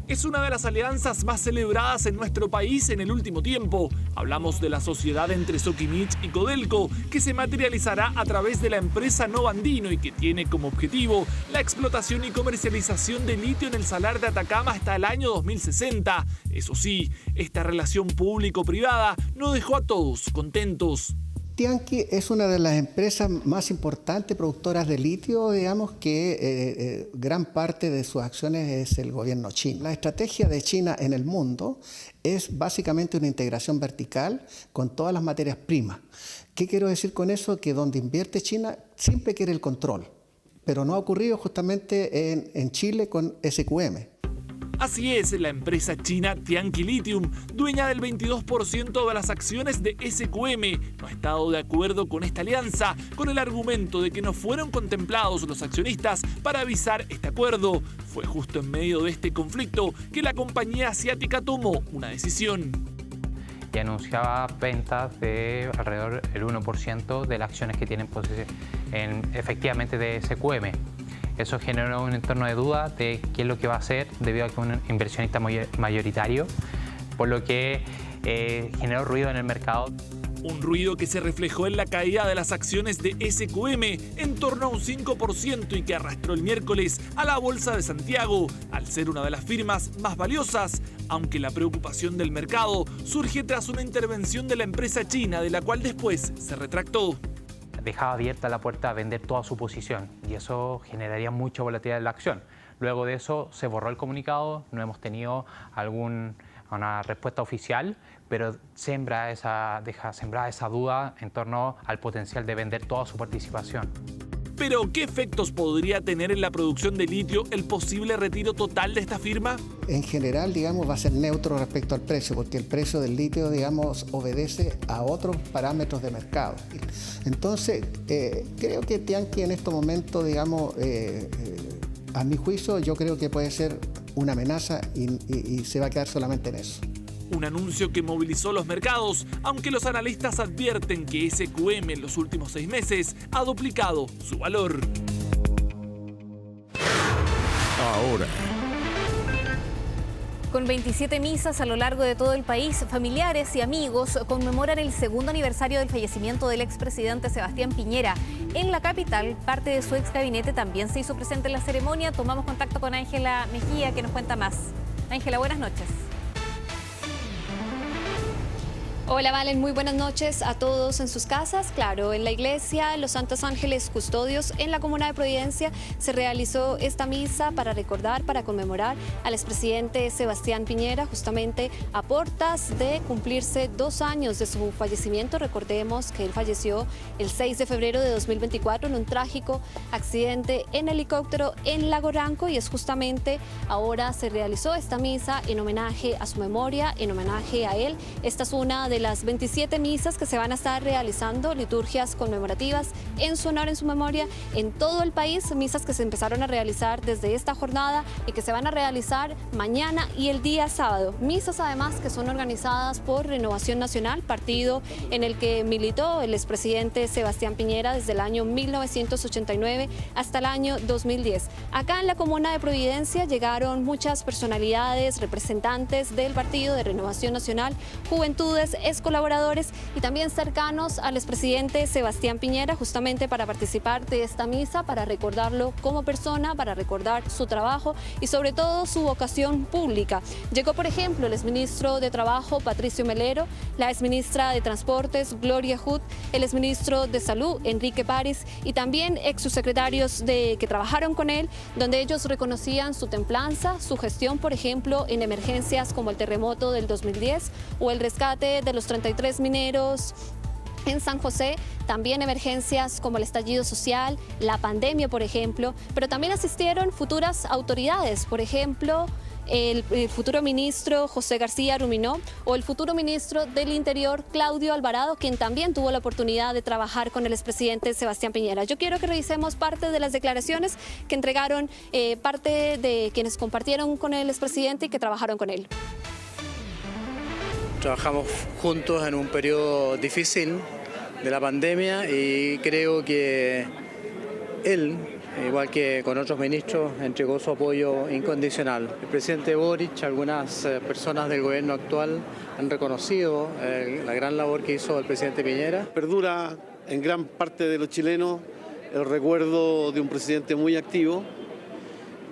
Es una de las alianzas más celebradas en nuestro país en el último tiempo. Hablamos de la sociedad entre Sokimich y Codelco, que se materializará a través de la empresa Nova Andino y que tiene como objetivo la explotación y comercialización de litio en el Salar de Atacama hasta el año 2060. Eso sí, esta relación público-privada no dejó a todos contentos. Tianqi es una de las empresas más importantes productoras de litio, digamos que gran parte de sus acciones es el gobierno chino. La estrategia de China en el mundo es básicamente una integración vertical con todas las materias primas. ¿Qué quiero decir con eso? Que donde invierte China siempre quiere el control, pero no ha ocurrido justamente en Chile con SQM. Así es, la empresa china Tianqi Lithium, dueña del 22% de las acciones de SQM, no ha estado de acuerdo con esta alianza, con el argumento de que no fueron contemplados los accionistas para avisar este acuerdo. Fue justo en medio de este conflicto que la compañía asiática tomó una decisión. Y anunciaba ventas de alrededor del 1% de las acciones que tienen efectivamente de SQM. Eso generó un entorno de duda de qué es lo que va a hacer debido a que es un inversionista mayoritario, por lo que generó ruido en el mercado. Un ruido que se reflejó en la caída de las acciones de SQM en torno a un 5% y que arrastró el miércoles a la Bolsa de Santiago, al ser una de las firmas más valiosas, aunque la preocupación del mercado surge tras una intervención de la empresa china, de la cual después se retractó. Dejaba abierta la puerta a vender toda su posición y eso generaría mucha volatilidad en la acción. Luego de eso se borró el comunicado, no hemos tenido una respuesta oficial, pero deja sembrada esa duda en torno al potencial de vender toda su participación. Pero, ¿qué efectos podría tener en la producción de litio el posible retiro total de esta firma? En general, digamos, va a ser neutro respecto al precio, porque el precio del litio, digamos, obedece a otros parámetros de mercado. Entonces, creo que Tianqi en estos momentos, digamos, a mi juicio, yo creo que puede ser una amenaza y se va a quedar solamente en eso. Un anuncio que movilizó los mercados, aunque los analistas advierten que SQM en los últimos 6 meses ha duplicado su valor. Ahora. Con 27 misas a lo largo de todo el país, familiares y amigos conmemoran el segundo aniversario del fallecimiento del expresidente Sebastián Piñera. En la capital, parte de su ex gabinete también se hizo presente en la ceremonia. Tomamos contacto con Ángela Mejía, que nos cuenta más. Ángela, buenas noches. Hola Valen, muy buenas noches a todos en sus casas. Claro, en la iglesia Los Santos Ángeles Custodios en la comuna de Providencia se realizó esta misa para recordar, para conmemorar al expresidente Sebastián Piñera, justamente a portas de cumplirse 2 años de su fallecimiento. Recordemos que él falleció el 6 de febrero de 2024 en un trágico accidente en helicóptero en Lago Ranco, y es justamente ahora se realizó esta misa en homenaje a su memoria, en homenaje a él. Esta es una de las 27 misas que se van a estar realizando, liturgias conmemorativas en su honor, en su memoria, en todo el país, misas que se empezaron a realizar desde esta jornada y que se van a realizar mañana y el día sábado. Misas además que son organizadas por Renovación Nacional, partido en el que militó el expresidente Sebastián Piñera desde el año 1989 hasta el año 2010. Acá en la comuna de Providencia llegaron muchas personalidades, representantes del partido de Renovación Nacional, juventudes, ex colaboradores y también cercanos al expresidente Sebastián Piñera, justamente para participar de esta misa, para recordarlo como persona, para recordar su trabajo y sobre todo su vocación pública. Llegó, por ejemplo, el exministro de Trabajo, Patricio Melero, la exministra de Transportes, Gloria Hood, el exministro de Salud, Enrique París, y también ex subsecretarios que trabajaron con él, donde ellos reconocían su templanza, su gestión, por ejemplo, en emergencias como el terremoto del 2010 o el rescate de los 33 mineros en San José, también emergencias como el estallido social, la pandemia, por ejemplo, pero también asistieron futuras autoridades, por ejemplo, el futuro ministro José García Ruminó o el futuro ministro del Interior Claudio Alvarado, quien también tuvo la oportunidad de trabajar con el expresidente Sebastián Piñera. Yo quiero que revisemos parte de las declaraciones que entregaron parte de quienes compartieron con el expresidente y que trabajaron con él. Trabajamos juntos en un periodo difícil de la pandemia y creo que él, igual que con otros ministros, entregó su apoyo incondicional. El presidente Boric, algunas personas del gobierno actual han reconocido la gran labor que hizo el presidente Piñera. Perdura en gran parte de los chilenos el recuerdo de un presidente muy activo,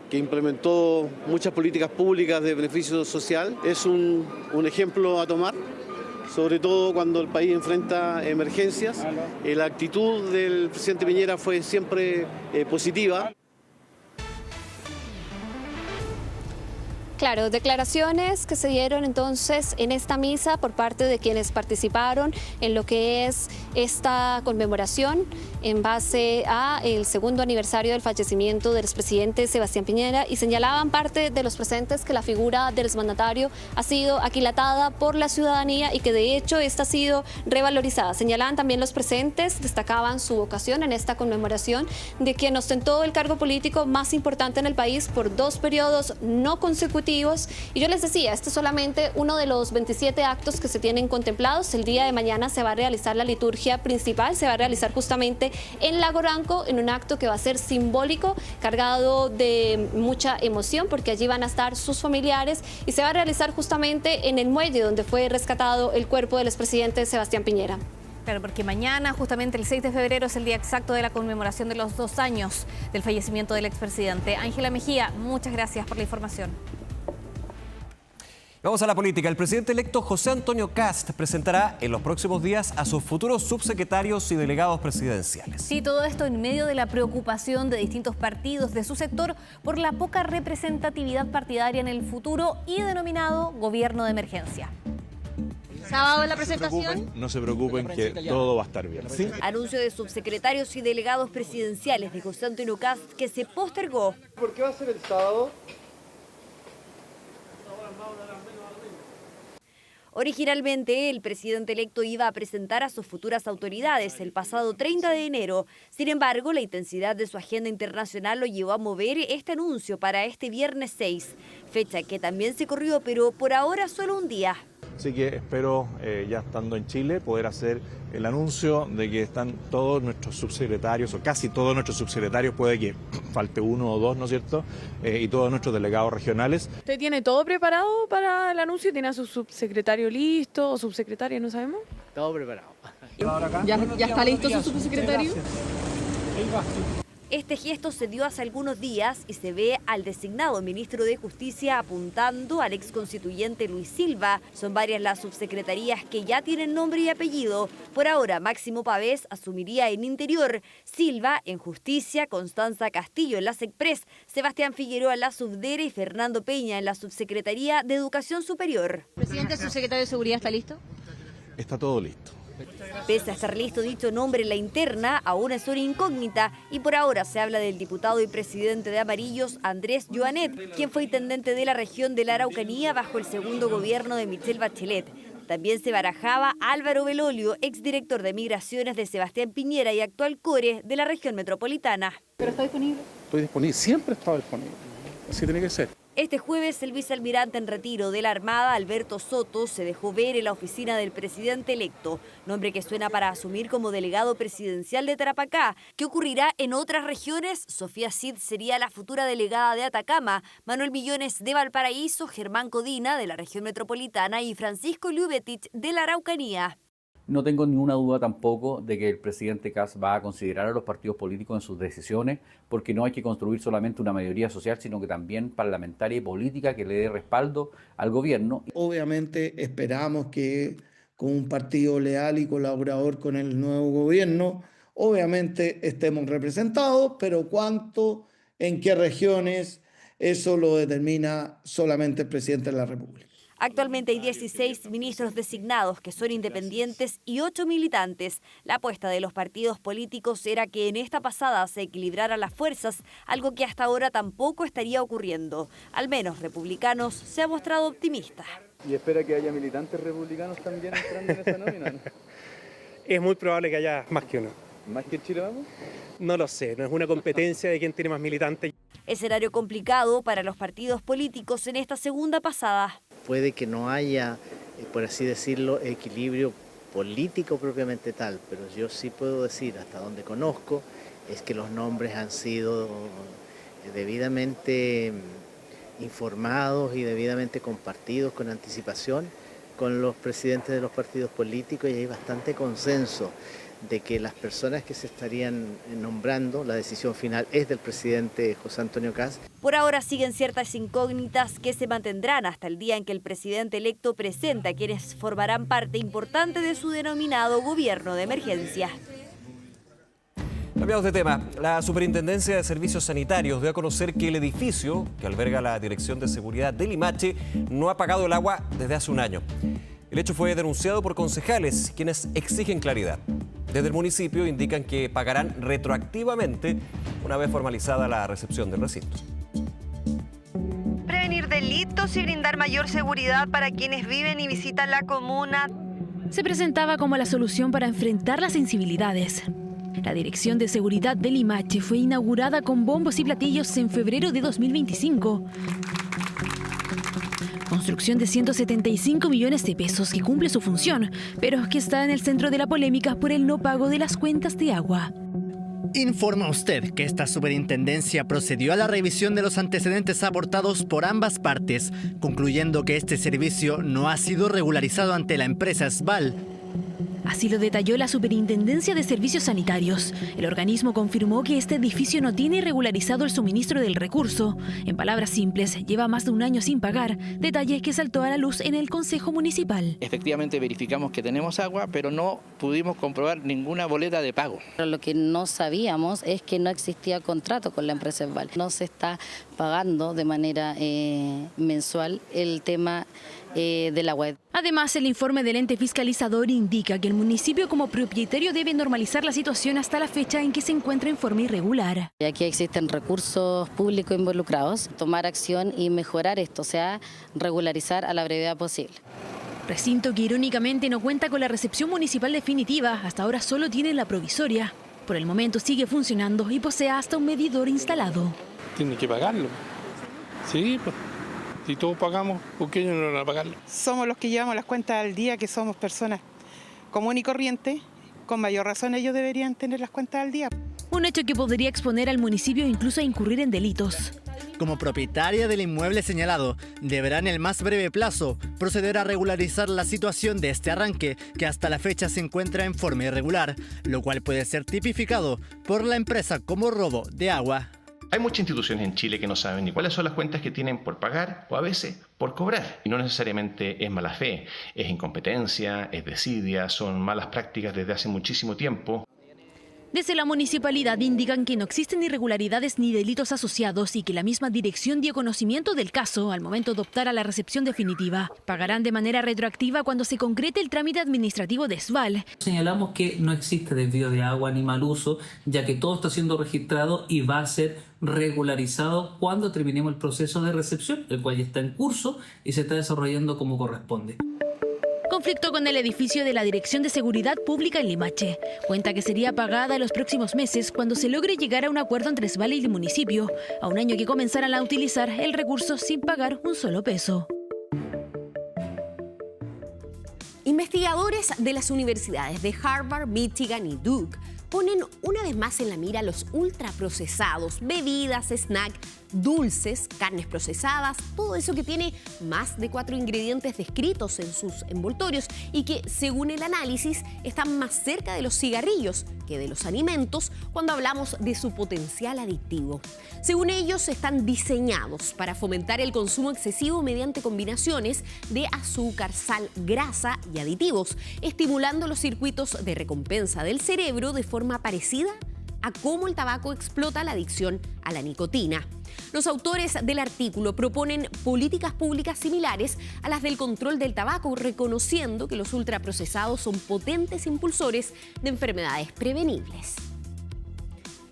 que implementó muchas políticas públicas de beneficio social. Es un ejemplo a tomar, sobre todo cuando el país enfrenta emergencias. La actitud del presidente Piñera fue siempre positiva. Claro, declaraciones que se dieron entonces en esta misa por parte de quienes participaron en lo que es esta conmemoración en base a el segundo aniversario del fallecimiento del expresidente Sebastián Piñera, y señalaban parte de los presentes que la figura del exmandatario ha sido aquilatada por la ciudadanía y que de hecho esta ha sido revalorizada. Señalaban también los presentes, destacaban su vocación en esta conmemoración de quien ostentó el cargo político más importante en el país por 2 periodos no consecutivos. Y yo les decía, este es solamente uno de los 27 actos que se tienen contemplados. El día de mañana se va a realizar la liturgia principal, se va a realizar justamente en Lago Ranco, en un acto que va a ser simbólico, cargado de mucha emoción, porque allí van a estar sus familiares, y se va a realizar justamente en el muelle donde fue rescatado el cuerpo del expresidente Sebastián Piñera. Claro, porque mañana, justamente el 6 de febrero, es el día exacto de la conmemoración de los 2 años del fallecimiento del expresidente. Ángela Mejía, muchas gracias por la información. Vamos a la política. El presidente electo José Antonio Kast presentará en los próximos días a sus futuros subsecretarios y delegados presidenciales. Sí, todo esto en medio de la preocupación de distintos partidos de su sector por la poca representatividad partidaria en el futuro y denominado gobierno de emergencia. ¿Sábado la presentación? No se preocupen que todo va a estar bien. ¿Sí? Anuncio de subsecretarios y delegados presidenciales de José Antonio Kast que se postergó. ¿Por qué va a ser el sábado? Originalmente, el presidente electo iba a presentar a sus futuras autoridades el pasado 30 de enero. Sin embargo, la intensidad de su agenda internacional lo llevó a mover este anuncio para este viernes 6, fecha que también se corrió, pero por ahora solo un día. Así que espero, ya estando en Chile, poder hacer el anuncio de que están todos nuestros subsecretarios, o casi todos nuestros subsecretarios, puede que falte uno o dos, ¿no es cierto?, y todos nuestros delegados regionales. ¿Usted tiene todo preparado para el anuncio? ¿Tiene a su subsecretario listo o subsecretaria, no sabemos? Todo preparado. ¿Ya está listo su subsecretario? Este gesto se dio hace algunos días y se ve al designado ministro de Justicia apuntando al ex constituyente Luis Silva. Son varias las subsecretarías que ya tienen nombre y apellido. Por ahora, Máximo Pavés asumiría en Interior, Silva en Justicia, Constanza Castillo en la SECPRES, Sebastián Figueroa en la Subdere y Fernando Peña en la Subsecretaría de Educación Superior. ¿Presidente, su secretario de Seguridad está listo? Está todo listo. Pese a estar listo dicho nombre en la interna, aún es una incógnita y por ahora se habla del diputado y presidente de Amarillos, Andrés Joanet, quien fue intendente de la región de la Araucanía bajo el segundo gobierno de Michelle Bachelet. También se barajaba Álvaro Belolio, exdirector de Migraciones de Sebastián Piñera y actual core de la región metropolitana. ¿Pero está disponible? Estoy disponible, siempre he estado disponible. Así tiene que ser. Este jueves, el vicealmirante en retiro de la Armada, Alberto Soto, se dejó ver en la oficina del presidente electo, nombre que suena para asumir como delegado presidencial de Tarapacá. ¿Qué ocurrirá en otras regiones? Sofía Cid sería la futura delegada de Atacama, Manuel Millones de Valparaíso, Germán Codina de la región metropolitana y Francisco Liubetich de la Araucanía. No tengo ninguna duda tampoco de que el presidente Kast va a considerar a los partidos políticos en sus decisiones, porque no hay que construir solamente una mayoría social, sino que también parlamentaria y política que le dé respaldo al gobierno. Obviamente esperamos que con un partido leal y colaborador con el nuevo gobierno, obviamente estemos representados, pero cuánto, en qué regiones, eso lo determina solamente el presidente de la República. Actualmente hay 16 ministros designados que son independientes y 8 militantes. La apuesta de los partidos políticos era que en esta pasada se equilibraran las fuerzas, algo que hasta ahora tampoco estaría ocurriendo. Al menos Republicanos se ha mostrado optimista. ¿Y espera que haya militantes republicanos también entrando en esa nómina, no? Es muy probable que haya más que uno. ¿Más que en Chile Vamos? No lo sé, no es una competencia de quién tiene más militantes. Escenario complicado para los partidos políticos en esta segunda pasada. Puede que no haya, por así decirlo, equilibrio político propiamente tal, pero yo sí puedo decir, hasta donde conozco, es que los nombres han sido debidamente informados y debidamente compartidos con anticipación con los presidentes de los partidos políticos y hay bastante consenso de que las personas que se estarían nombrando, la decisión final es del presidente José Antonio Kast. Por ahora siguen ciertas incógnitas que se mantendrán hasta el día en que el presidente electo presente a quienes formarán parte importante de su denominado gobierno de emergencia. Cambiamos de tema. La Superintendencia de Servicios Sanitarios dio a conocer que el edificio que alberga la Dirección de Seguridad de Limache no ha pagado el agua desde hace un año. El hecho fue denunciado por concejales, quienes exigen claridad. Desde el municipio indican que pagarán retroactivamente una vez formalizada la recepción del recinto. Prevenir delitos y brindar mayor seguridad para quienes viven y visitan la comuna. Se presentaba como la solución para enfrentar las sensibilidades. La Dirección de Seguridad de Limache fue inaugurada con bombos y platillos en febrero de 2025. Construcción de 175 millones de pesos que cumple su función, pero que está en el centro de la polémica por el no pago de las cuentas de agua. Informa usted que esta superintendencia procedió a la revisión de los antecedentes aportados por ambas partes, concluyendo que este servicio no ha sido regularizado ante la empresa SBAL. Así lo detalló la Superintendencia de Servicios Sanitarios. El organismo confirmó que este edificio no tiene regularizado el suministro del recurso. En palabras simples, lleva más de un año sin pagar, detalle que saltó a la luz en el Consejo Municipal. Efectivamente verificamos que tenemos agua, pero no pudimos comprobar ninguna boleta de pago. Lo que no sabíamos es que no existía contrato con la empresa SBAL. No se está pagando de manera mensual el tema del agua. Además, el informe del ente fiscalizador indica que el municipio como propietario debe normalizar la situación hasta la fecha en que se encuentra en forma irregular. Y aquí existen recursos públicos involucrados, tomar acción y mejorar esto, o sea, regularizar a la brevedad posible. Recinto que irónicamente no cuenta con la recepción municipal definitiva, hasta ahora solo tiene la provisoria. Por el momento sigue funcionando y posee hasta un medidor instalado. Tiene que pagarlo. Sí, pues. Si todos pagamos, ¿por qué ellos no van a pagarlo? Somos los que llevamos las cuentas al día, que somos personas comunes y corrientes. Con mayor razón ellos deberían tener las cuentas al día. Un hecho que podría exponer al municipio incluso a incurrir en delitos. Como propietaria del inmueble señalado, deberá en el más breve plazo proceder a regularizar la situación de este arranque, que hasta la fecha se encuentra en forma irregular, lo cual puede ser tipificado por la empresa como robo de agua. Hay muchas instituciones en Chile que no saben ni cuáles son las cuentas que tienen por pagar o a veces por cobrar. Y no necesariamente es mala fe, es incompetencia, es desidia, son malas prácticas desde hace muchísimo tiempo. Desde la municipalidad indican que no existen irregularidades ni delitos asociados y que la misma dirección dio conocimiento del caso al momento de optar a la recepción definitiva. Pagarán de manera retroactiva cuando se concrete el trámite administrativo de SVAL. Señalamos que no existe desvío de agua ni mal uso, ya que todo está siendo registrado y va a ser regularizado cuando terminemos el proceso de recepción, el cual ya está en curso y se está desarrollando como corresponde. Conflicto con el edificio de la Dirección de Seguridad Pública en Limache. Cuenta que sería pagada en los próximos meses cuando se logre llegar a un acuerdo entre SVAL y el municipio, a un año que comenzarán a utilizar el recurso sin pagar un solo peso. Investigadores de las universidades de Harvard, Michigan y Duke ponen una vez más en la mira los ultraprocesados, bebidas, snacks, dulces, carnes procesadas, todo eso que tiene más de 4 ingredientes descritos en sus envoltorios y que, según el análisis, están más cerca de los cigarrillos que de los alimentos cuando hablamos de su potencial adictivo. Según ellos, están diseñados para fomentar el consumo excesivo mediante combinaciones de azúcar, sal, grasa y aditivos, estimulando los circuitos de recompensa del cerebro de forma parecida a cómo el tabaco explota la adicción a la nicotina. Los autores del artículo proponen políticas públicas similares a las del control del tabaco, reconociendo que los ultraprocesados son potentes impulsores de enfermedades prevenibles.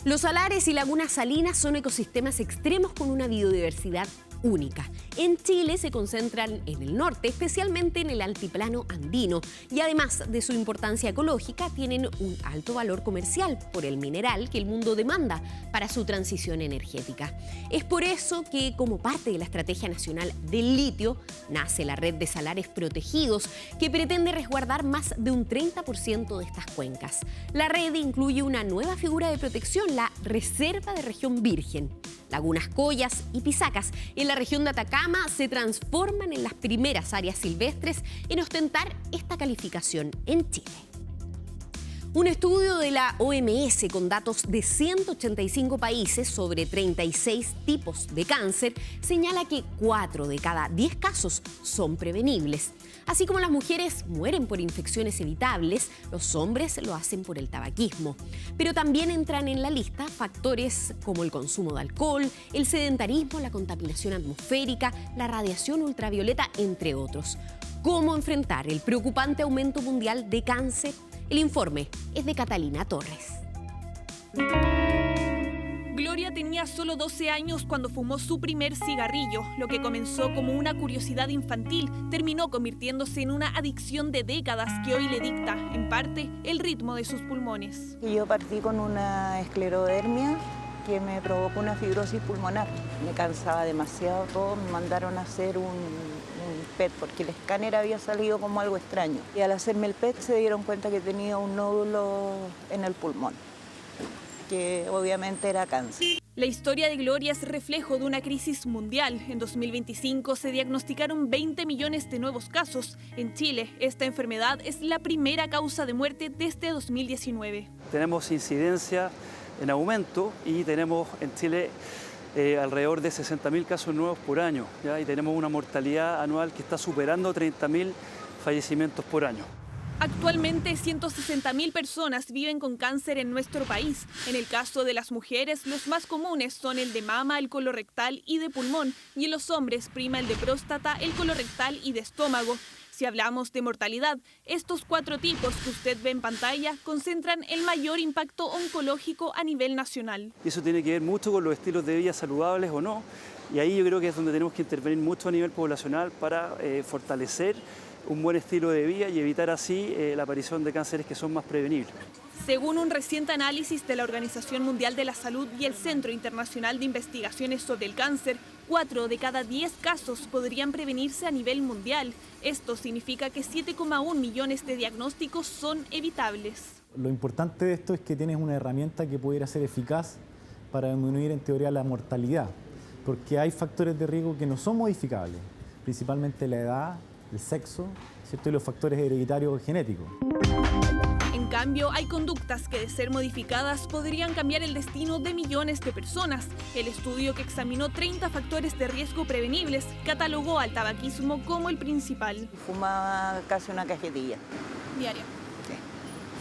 Los salares y lagunas salinas son ecosistemas extremos con una biodiversidad única. En Chile se concentran en el norte, especialmente en el altiplano andino, y además de su importancia ecológica, tienen un alto valor comercial por el mineral que el mundo demanda para su transición energética. Es por eso que, como parte de la Estrategia Nacional del Litio, nace la Red de Salares Protegidos, que pretende resguardar más de un 30% de estas cuencas. La red incluye una nueva figura de protección, la Reserva de Región Virgen. Lagunas Collas y Pisacas en la región de Atacama se transforman en las primeras áreas silvestres en ostentar esta calificación en Chile. Un estudio de la OMS con datos de 185 países sobre 36 tipos de cáncer señala que 4 de cada 10 casos son prevenibles. Así como las mujeres mueren por infecciones evitables, los hombres lo hacen por el tabaquismo. Pero también entran en la lista factores como el consumo de alcohol, el sedentarismo, la contaminación atmosférica, la radiación ultravioleta, entre otros. ¿Cómo enfrentar el preocupante aumento mundial de cáncer? El informe es de Catalina Torres. Gloria tenía solo 12 años cuando fumó su primer cigarrillo. Lo que comenzó como una curiosidad infantil terminó convirtiéndose en una adicción de décadas que hoy le dicta, en parte, el ritmo de sus pulmones. Yo partí con una esclerodermia que me provocó una fibrosis pulmonar. Me cansaba demasiado todo, me mandaron a hacer un PET porque el escáner había salido como algo extraño. Y al hacerme el PET se dieron cuenta que tenía un nódulo en el pulmón, que obviamente era cáncer. La historia de Gloria es reflejo de una crisis mundial. En 2025 se diagnosticaron 20 millones de nuevos casos. En Chile, esta enfermedad es la primera causa de muerte desde 2019. Tenemos incidencia en aumento y tenemos en Chile alrededor de 60.000 casos nuevos por año, ¿ya? Y tenemos una mortalidad anual que está superando 30.000 fallecimientos por año. Actualmente 160.000 personas viven con cáncer en nuestro país. En el caso de las mujeres, los más comunes son el de mama, el colorectal y de pulmón, y en los hombres prima el de próstata, el colorectal y de estómago. Si hablamos de mortalidad, estos 4 tipos que usted ve en pantalla concentran el mayor impacto oncológico a nivel nacional. Y eso tiene que ver mucho con los estilos de vida saludables o no, y ahí yo creo que es donde tenemos que intervenir mucho a nivel poblacional para fortalecer un buen estilo de vida y evitar así la aparición de cánceres que son más prevenibles. Según un reciente análisis de la Organización Mundial de la Salud y el Centro Internacional de Investigaciones sobre el Cáncer, 4 de cada 10 casos podrían prevenirse a nivel mundial. Esto significa que 7,1 millones de diagnósticos son evitables. Lo importante de esto es que tienes una herramienta que pudiera ser eficaz para disminuir en teoría la mortalidad, porque hay factores de riesgo que no son modificables, principalmente la edad, el sexo, ¿cierto? Y los factores hereditarios genéticos. En cambio, hay conductas que de ser modificadas podrían cambiar el destino de millones de personas. El estudio que examinó 30 factores de riesgo prevenibles catalogó al tabaquismo como el principal. Fumaba casi una cajetilla diaria. Sí.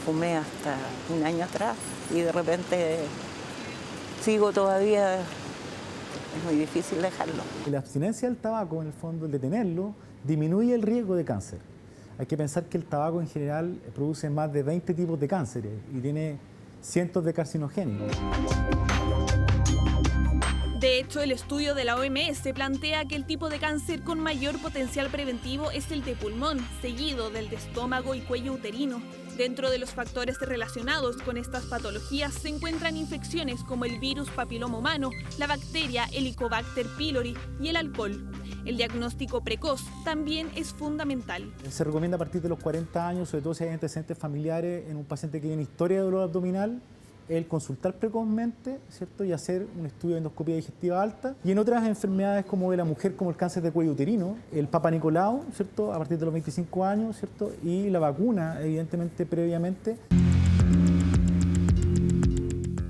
Fumé hasta un año atrás y de repente sigo todavía, es muy difícil dejarlo. La abstinencia del tabaco, en el fondo, el detenerlo, disminuye el riesgo de cáncer. Hay que pensar que el tabaco en general produce más de 20 tipos de cánceres y tiene cientos de carcinogénicos. De hecho, el estudio de la OMS plantea que el tipo de cáncer con mayor potencial preventivo es el de pulmón, seguido del de estómago y cuello uterino. Dentro de los factores relacionados con estas patologías se encuentran infecciones como el virus papiloma humano, la bacteria Helicobacter pylori y el alcohol. El diagnóstico precoz también es fundamental. Se recomienda a partir de los 40 años, sobre todo si hay antecedentes familiares en un paciente que tiene historia de dolor abdominal, el consultar precozmente, ¿cierto? Y hacer un estudio de endoscopia digestiva alta. Y en otras enfermedades como de la mujer, como el cáncer de cuello uterino, el Papa Nicolau, ¿cierto? A partir de los 25 años, ¿cierto? Y la vacuna, evidentemente, previamente.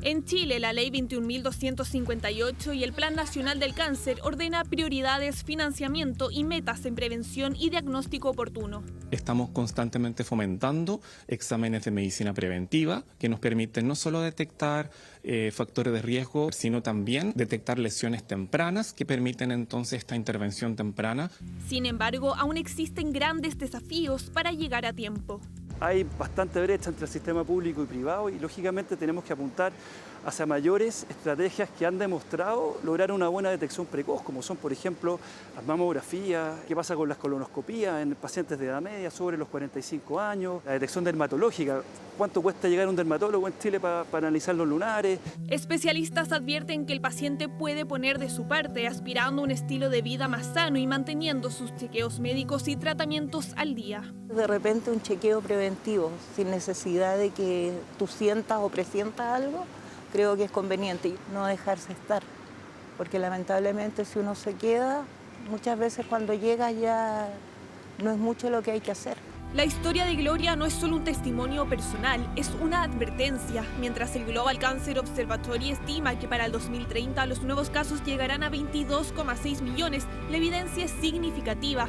En Chile, la Ley 21.258 y el Plan Nacional del Cáncer ordena prioridades, financiamiento y metas en prevención y diagnóstico oportuno. Estamos constantemente fomentando exámenes de medicina preventiva que nos permiten no solo detectar factores de riesgo, sino también detectar lesiones tempranas que permiten entonces esta intervención temprana. Sin embargo, aún existen grandes desafíos para llegar a tiempo. Hay bastante brecha entre el sistema público y privado y lógicamente tenemos que apuntar hacia mayores estrategias que han demostrado lograr una buena detección precoz, como son, por ejemplo, las mamografías, qué pasa con las colonoscopías en pacientes de edad media sobre los 45 años, la detección dermatológica, cuánto cuesta llegar a un dermatólogo en Chile para analizar los lunares. Especialistas advierten que el paciente puede poner de su parte aspirando a un estilo de vida más sano y manteniendo sus chequeos médicos y tratamientos al día. De repente un chequeo preventivo, sin necesidad de que tú sientas o presientas algo, creo que es conveniente no dejarse estar, porque lamentablemente si uno se queda, muchas veces cuando llega ya no es mucho lo que hay que hacer. La historia de Gloria no es solo un testimonio personal, es una advertencia. Mientras el Global Cancer Observatory estima que para el 2030 los nuevos casos llegarán a 22,6 millones, la evidencia es significativa.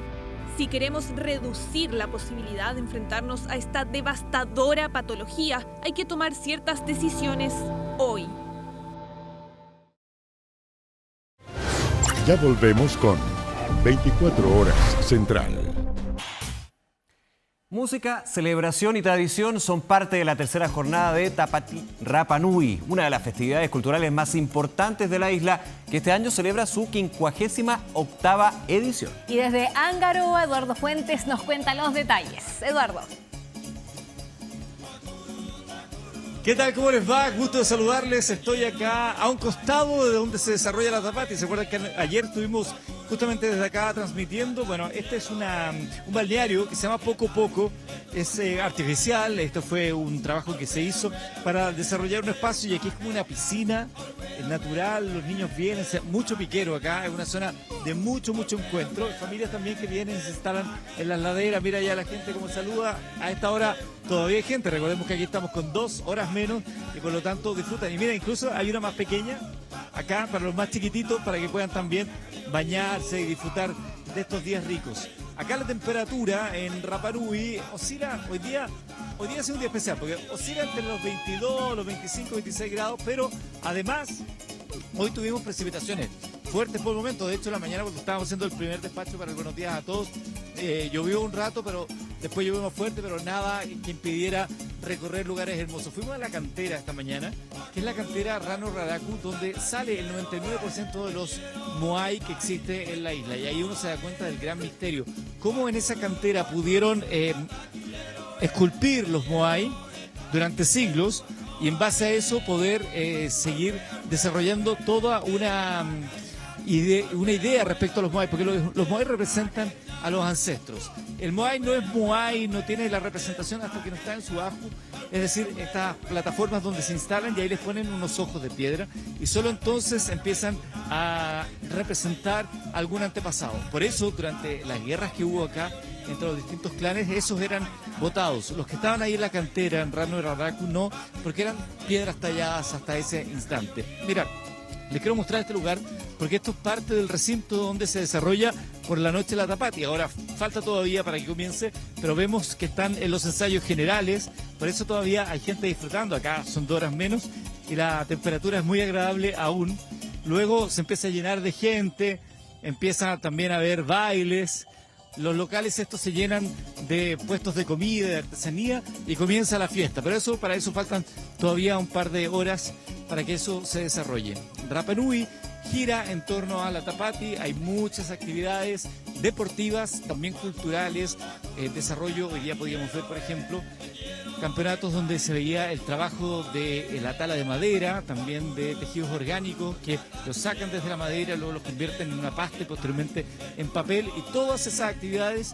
Si queremos reducir la posibilidad de enfrentarnos a esta devastadora patología, hay que tomar ciertas decisiones hoy. Ya volvemos con 24 Horas Central. Música, celebración y tradición son parte de la tercera jornada de Tapati Rapa Nui, una de las festividades culturales más importantes de la isla, que este año celebra su 58ª edición. Y desde Ángaro, Eduardo Fuentes nos cuenta los detalles. Eduardo. ¿Qué tal? ¿Cómo les va? Gusto de saludarles. Estoy acá a un costado de donde se desarrolla la Tapati. ¿Se acuerdan que ayer estuvimos justamente desde acá transmitiendo? Bueno, este es un balneario que se llama Poco Poco. Es artificial. Esto fue un trabajo que se hizo para desarrollar un espacio y aquí es como una piscina natural. Los niños vienen, mucho piquero acá. Es una zona de mucho encuentro. Familias también que vienen, se instalan en las laderas. Mira ya la gente como saluda. A esta hora todavía hay gente. Recordemos que aquí estamos con 2 horas menos y por lo tanto disfrutan. Y mira, incluso hay una más pequeña acá para los más chiquititos para que puedan también bañarse y disfrutar de estos días ricos. acá la temperatura en Rapa Nui oscila, hoy día ha sido un día especial, porque oscila entre los 22, los 25, 26 grados, pero además hoy tuvimos precipitaciones fuertes por el momento. De hecho, en la mañana cuando estábamos haciendo el primer despacho para el Buenos Días a Todos, llovió un rato, pero después llovió más fuerte, pero nada que impidiera recorrer lugares hermosos. Fuimos a la cantera esta mañana, que es la cantera Rano Raraku, donde sale el 99% de los moai que existe en la isla. Y ahí uno se da cuenta del gran misterio. Cómo en esa cantera pudieron esculpir los moai durante siglos y en base a eso poder seguir desarrollando toda una idea respecto a los moai, porque los moai representan a los ancestros. El moai no es moai, no tiene la representación hasta que no está en su ajo, es decir, estas plataformas donde se instalan y ahí les ponen unos ojos de piedra y solo entonces empiezan a representar algún antepasado. Por eso, durante las guerras que hubo acá entre los distintos clanes, esos eran votados. Los que estaban ahí en la cantera, en Rano Raraku, no, porque eran piedras talladas hasta ese instante. Mira, les quiero mostrar este lugar porque esto es parte del recinto donde se desarrolla por la noche la Tapati. Ahora falta todavía para que comience, pero vemos que están en los ensayos generales, por eso todavía hay gente disfrutando. Acá son 2 horas menos y la temperatura es muy agradable aún. Luego se empieza a llenar de gente, empieza también a haber bailes. Los locales estos se llenan de puestos de comida, de artesanía y comienza la fiesta. Pero para eso faltan todavía un par de horas para que eso se desarrolle. Rapa Nui gira en torno a la Tapati, hay muchas actividades deportivas, también culturales, desarrollo. Hoy día podíamos ver, por ejemplo, campeonatos donde se veía el trabajo de la tala de madera, también de tejidos orgánicos que los sacan desde la madera, luego los convierten en una pasta y posteriormente en papel, y todas esas actividades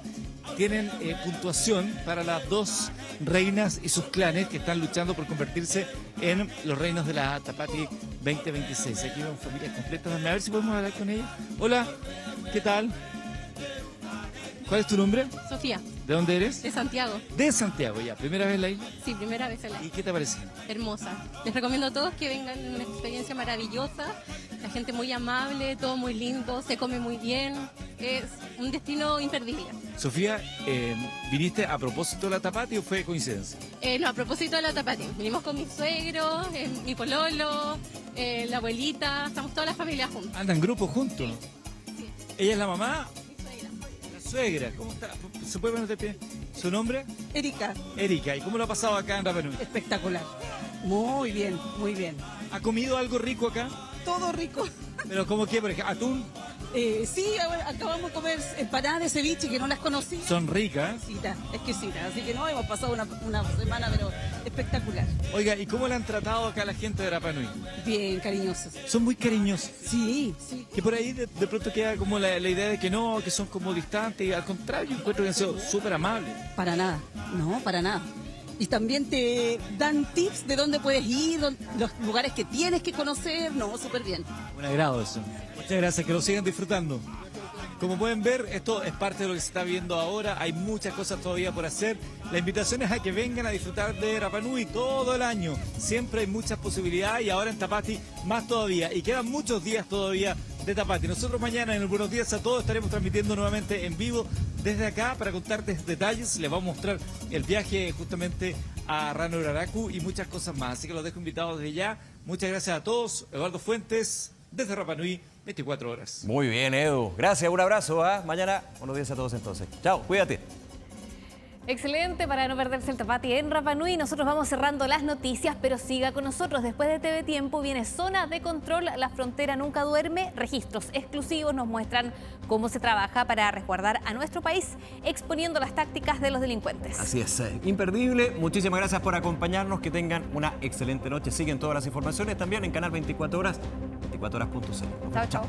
tienen puntuación para las 2 reinas y sus clanes que están luchando por convertirse en los reinos de la Tapati 2026. Aquí vemos familias completas. A ver si podemos hablar con ellas. Hola, ¿qué tal? ¿Cuál es tu nombre? Sofía. ¿De dónde eres? De Santiago. De Santiago, ya. ¿Primera vez en la isla? Sí, primera vez en la isla. ¿Y qué te parece? Hermosa. Les recomiendo a todos que vengan, una experiencia maravillosa. La gente muy amable, todo muy lindo, se come muy bien. Es un destino imperdible. Sofía, ¿viniste a propósito de la Tapati o fue coincidencia? No, a propósito de la Tapati. Vinimos con mis suegros, mi pololo, la abuelita, estamos todas las familias juntas. ¿Andan grupos juntos? Sí. ¿Ella es la mamá? Suegra, ¿cómo está? ¿Se puede poner de pie? ¿Su nombre? Erika. Erika, ¿y cómo lo ha pasado acá en Rapa Nui? Espectacular. Muy bien, muy bien. ¿Ha comido algo rico acá? Todo rico. ¿Pero cómo qué, por ejemplo? ¿Atún? Sí, acabamos de comer empanadas de ceviche que no las conocí. Son ricas. Exquisitas. Así que no, hemos pasado una semana pero espectacular. Oiga, ¿y cómo le han tratado acá a la gente de Rapa Nui? Bien, cariñosos. ¿Son muy cariñosos? Sí, sí. Que por ahí de pronto queda como la idea de que no, que son como distantes. Y al contrario, yo encuentro que han sido súper amables. Para nada, no, para nada. Y también te dan tips de dónde puedes ir, los lugares que tienes que conocer. No, súper bien. Un agrado eso. Muchas gracias, que lo sigan disfrutando. Como pueden ver, esto es parte de lo que se está viendo ahora. Hay muchas cosas todavía por hacer. La invitación es a que vengan a disfrutar de Rapa Nui todo el año. Siempre hay muchas posibilidades y ahora en Tapati más todavía. Y quedan muchos días todavía de Tapati. Nosotros mañana en el Buenos Días a Todos estaremos transmitiendo nuevamente en vivo desde acá para contarte detalles. Les vamos a mostrar el viaje justamente a Rano Raraku y muchas cosas más. Así que los dejo invitados desde ya. Muchas gracias a todos. Eduardo Fuentes, desde Rapa Nui, 24 horas. Muy bien, Edu. Gracias, un abrazo. Mañana, buenos días a todos entonces. Chao, cuídate. Excelente, para no perderse el Tapati en Rapa Nui. Nosotros vamos cerrando las noticias, pero siga con nosotros. Después de TV Tiempo viene Zona de Control, la frontera nunca duerme. Registros exclusivos nos muestran cómo se trabaja para resguardar a nuestro país, exponiendo las tácticas de los delincuentes. Así es, imperdible. Muchísimas gracias por acompañarnos. Que tengan una excelente noche. Siguen todas las informaciones también en Canal 24 Horas, 24horas.cl. Chao, chao.